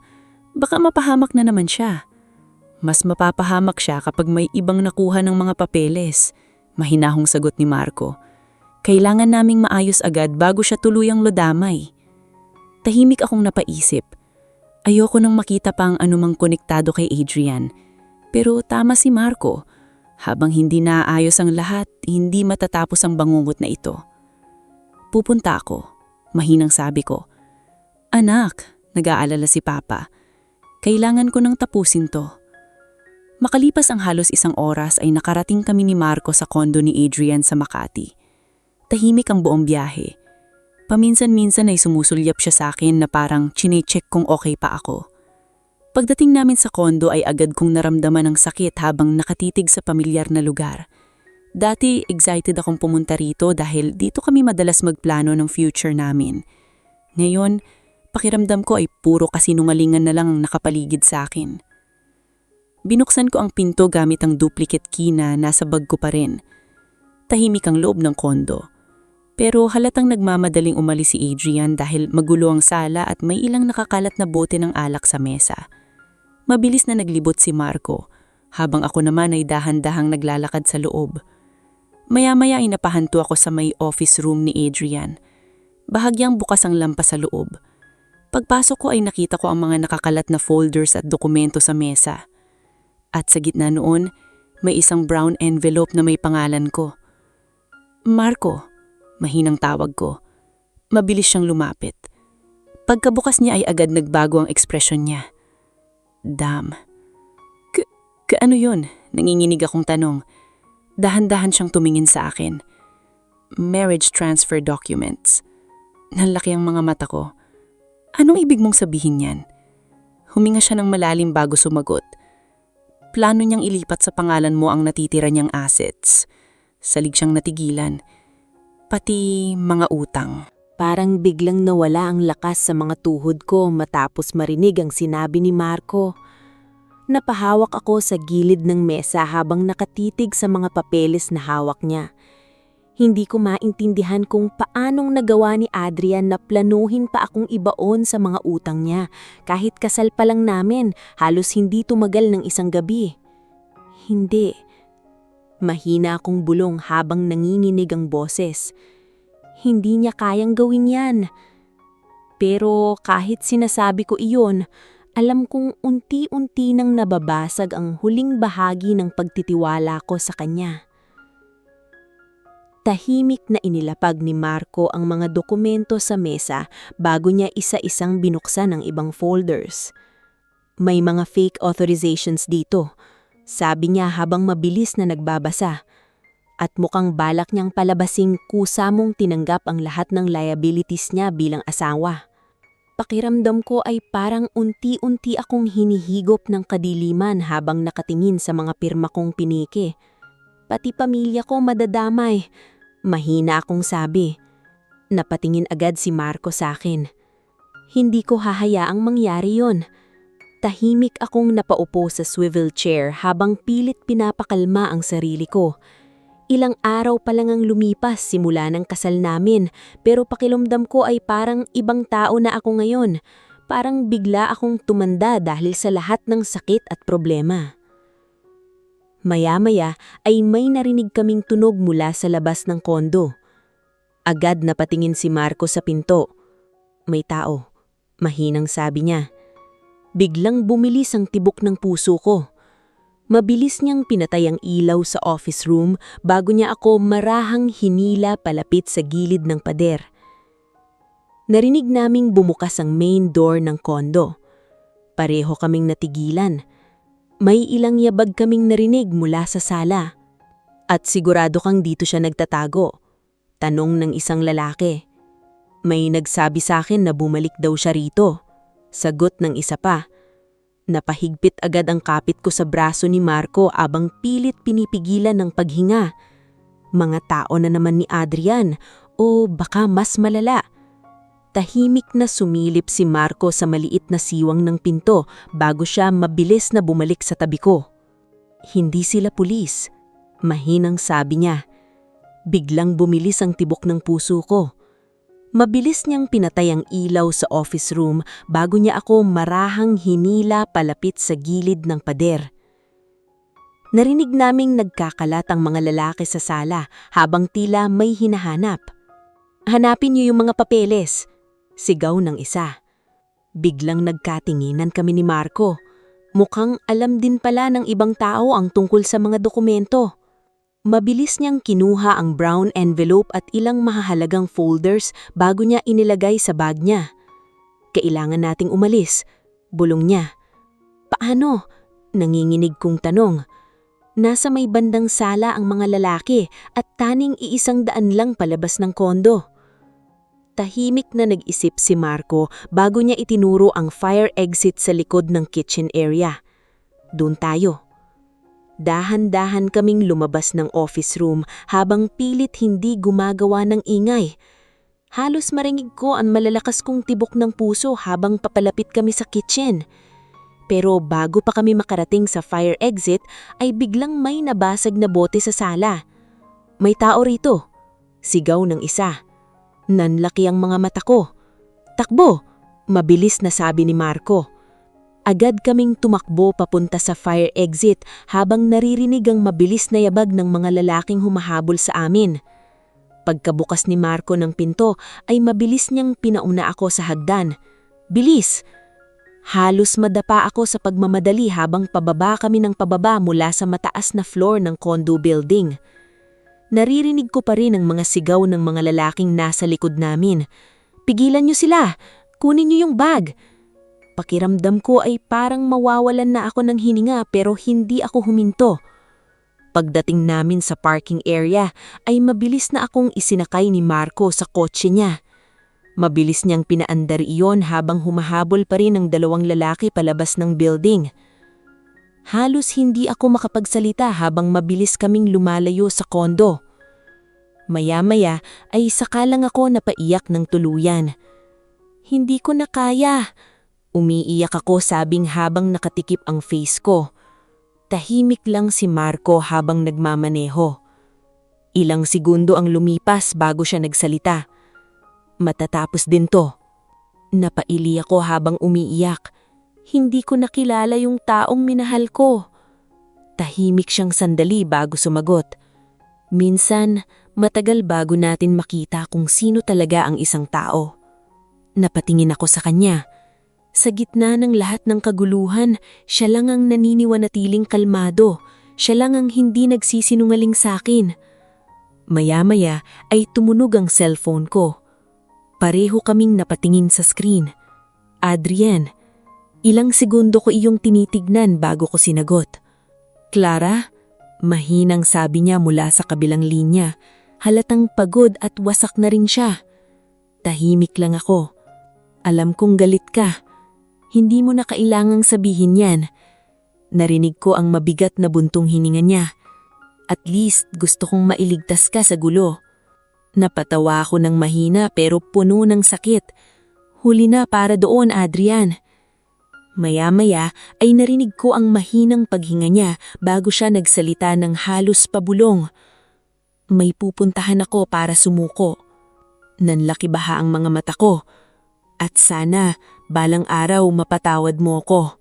Baka mapahamak na naman siya. Mas mapapahamak siya kapag may ibang nakuha ng mga papeles. Mahinahong sagot ni Marco. Kailangan naming maayos agad bago siya tuluyang lodamay. Tahimik akong napaisip. Ayoko nang makita pa ang anumang konektado kay Adrian. Pero tama si Marco. Habang hindi naayos ang lahat, hindi matatapos ang bangungot na ito. Pupunta ako. Mahinang sabi ko. Anak, nag-aalala si Papa. Kailangan ko nang tapusin to. Makalipas ang halos 1 oras ay nakarating kami ni Marco sa kondo ni Adrian sa Makati. Tahimik ang buong biyahe. Paminsan-minsan ay sumusulyap siya sa akin na parang chine-check kung okay pa ako. Pagdating namin sa kondo ay agad kong naramdaman ang sakit habang nakatitig sa pamilyar na lugar. Dati excited akong pumunta rito dahil dito kami madalas magplano ng future namin. Ngayon, pakiramdam ko ay puro kasinungalingan na lang ang nakapaligid sa akin. Binuksan ko ang pinto gamit ang duplicate key na nasa bag ko pa rin. Tahimik ang loob ng kondo. Pero halatang nagmamadaling umalis si Adrian dahil magulo ang sala at may ilang nakakalat na bote ng alak sa mesa. Mabilis na naglibot si Marco, habang ako naman ay dahan-dahang naglalakad sa loob. Maya-maya ay napahanto ako sa may office room ni Adrian. Bahagyang bukas ang lampas sa loob. Pagpasok ko ay nakita ko ang mga nakakalat na folders at dokumento sa mesa. At sa gitna noon, may isang brown envelope na may pangalan ko. Marco, mahinang tawag ko. Mabilis siyang lumapit. Pagkabukas niya ay agad nagbago ang ekspresyon niya. Damn. Ano yun? Nanginginig akong tanong. Dahan-dahan siyang tumingin sa akin. Marriage transfer documents. Nalaki ang mga mata ko. Anong ibig mong sabihin yan? Huminga siya ng malalim bago sumagot. Plano niyang ilipat sa pangalan mo ang natitira niyang assets. Salig siyang natigilan. Pati mga utang. Parang biglang nawala ang lakas sa mga tuhod ko matapos marinig ang sinabi ni Marco. Napahawak ako sa gilid ng mesa habang nakatitig sa mga papeles na hawak niya. Hindi ko maintindihan kung paanong nagawa ni Adrian na planuhin pa akong ibaon sa mga utang niya. Kahit kasal pa lang namin, halos hindi tumagal ng 1 gabi. Hindi. Mahina akong bulong habang nanginginig ang boses. Hindi niya kayang gawin yan. Pero kahit sinasabi ko iyon, alam kong unti-unti nang nababasag ang huling bahagi ng pagtitiwala ko sa kanya. Tahimik na inilapag ni Marco ang mga dokumento sa mesa bago niya isa-isang binuksan ang ibang folders. May mga fake authorizations dito, sabi niya habang mabilis na nagbabasa. At mukhang balak niyang palabasing kusa mong tinanggap ang lahat ng liabilities niya bilang asawa. Pakiramdam ko ay parang unti-unti akong hinihigop ng kadiliman habang nakatingin sa mga pirma kong piniki. Pati pamilya ko madadamay. Mahina akong sabi. Napatingin agad si Marco sa akin. Hindi ko hahayaang mangyari yon. Tahimik akong napaupo sa swivel chair habang pilit pinapakalma ang sarili ko. Ilang araw pa lang ang lumipas simula ng kasal namin, pero pakiramdam ko ay parang ibang tao na ako ngayon. Parang bigla akong tumanda dahil sa lahat ng sakit at problema. Maya-maya ay may narinig kaming tunog mula sa labas ng kondo. Agad napatingin si Marco sa pinto. May tao, mahinang sabi niya. Biglang bumilis ang tibok ng puso ko. Mabilis niyang pinatay ang ilaw sa office room bago niya ako marahang hinila palapit sa gilid ng pader. Narinig naming bumukas ang main door ng kondo. Pareho kaming natigilan. May ilang yabag kaming narinig mula sa sala. At sigurado kang dito siya nagtatago. Tanong ng isang lalaki. May nagsabi sa akin na bumalik daw siya rito. Sagot ng isa pa. Napahigpit agad ang kapit ko sa braso ni Marco abang pilit pinipigilan ng paghinga. Mga tao na naman ni Adrian o baka mas malala. Tahimik na sumilip si Marco sa maliit na siwang ng pinto bago siya mabilis na bumalik sa tabi ko. Hindi sila pulis, mahinang sabi niya. Biglang bumilis ang tibok ng puso ko. Mabilis niyang pinatay ang ilaw sa office room bago niya ako marahang hinila palapit sa gilid ng pader. Narinig naming nagkakalat ang mga lalaki sa sala habang tila may hinahanap. Hanapin niyo yung mga papeles, sigaw ng isa. Biglang nagkatinginan kami ni Marco. Mukhang alam din pala ng ibang tao ang tungkol sa mga dokumento. Mabilis niyang kinuha ang brown envelope at ilang mahahalagang folders bago niya inilagay sa bag niya. Kailangan nating umalis, bulong niya. Ano? Nanginginig kong tanong. Nasa may bandang sala ang mga lalaki at taning 100 lang palabas ng kondo. Tahimik na nag-isip si Marco bago niya itinuro ang fire exit sa likod ng kitchen area. Doon tayo. Dahan-dahan kaming lumabas ng office room habang pilit hindi gumagawa ng ingay. Halos marinig ko ang malalakas kong tibok ng puso habang papalapit kami sa kitchen. Pero bago pa kami makarating sa fire exit ay biglang may nabasag na bote sa sala. May tao rito. Sigaw ng isa. Nanlaki ang mga mata ko. Takbo! Mabilis na sabi ni Marco. Agad kaming tumakbo papunta sa fire exit habang naririnig ang mabilis na yabag ng mga lalaking humahabol sa amin. Pagkabukas ni Marco ng pinto ay mabilis niyang pinauna ako sa hagdan. Bilis! Halos madapa ako sa pagmamadali habang pababa kami ng pababa mula sa mataas na floor ng condo building. Naririnig ko pa rin ang mga sigaw ng mga lalaking nasa likod namin. Pigilan niyo sila! Kunin niyo yung bag! Pakiramdam ko ay parang mawawalan na ako ng hininga pero hindi ako huminto. Pagdating namin sa parking area ay mabilis na akong isinakay ni Marco sa kotse niya. Mabilis niyang pinaandar iyon habang humahabol pa rin ang 2 lalaki palabas ng building. Halos hindi ako makapagsalita habang mabilis kaming lumalayo sa kondo. Maya-maya ay saka lang ako napaiyak ng tuluyan. Hindi ko na kaya. Umiiyak ako sabing habang nakatikip ang face ko. Tahimik lang si Marco habang nagmamaneho. Ilang segundo ang lumipas bago siya nagsalita. Matatapos din to. Napaili ako habang umiiyak. Hindi ko nakilala yung taong minahal ko. Tahimik siyang sandali bago sumagot. Minsan, matagal bago natin makita kung sino talaga ang isang tao. Napatingin ako sa kanya. Sa gitna ng lahat ng kaguluhan, siya lang ang naniniwanatiling kalmado. Siya lang ang hindi nagsisinungaling sa akin. Maya-maya ay tumunog ang cellphone ko. Pareho kaming napatingin sa screen. Adrian. Ilang segundo ko iyong tinitignan bago ko sinagot. Clara? Mahinang sabi niya mula sa kabilang linya. Halatang pagod at wasak na rin siya. Tahimik lang ako. Alam kong galit ka. Hindi mo na kailangang sabihin yan. Narinig ko ang mabigat na buntong hininga niya. At least gusto kong mailigtas ka sa gulo. Napatawa ako ng mahina pero puno ng sakit. Huli na para doon, Adrian. Maya-maya ay narinig ko ang mahinang paghinga niya bago siya nagsalita ng halos pabulong. May pupuntahan ako para sumuko. Nanlaki baha ang mga mata ko. At sana balang araw mapatawad mo ko.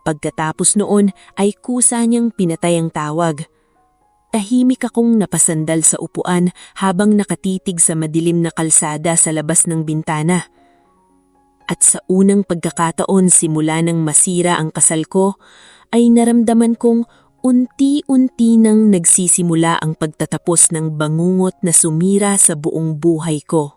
Pagkatapos noon ay kusa niyang pinatay ang tawag. Tahimik akong napasandal sa upuan habang nakatitig sa madilim na kalsada sa labas ng bintana. At sa unang pagkakataon simula nang masira ang kasal ko, ay naramdaman kong unti-unti nang nagsisimula ang pagtatapos ng bangungot na sumira sa buong buhay ko.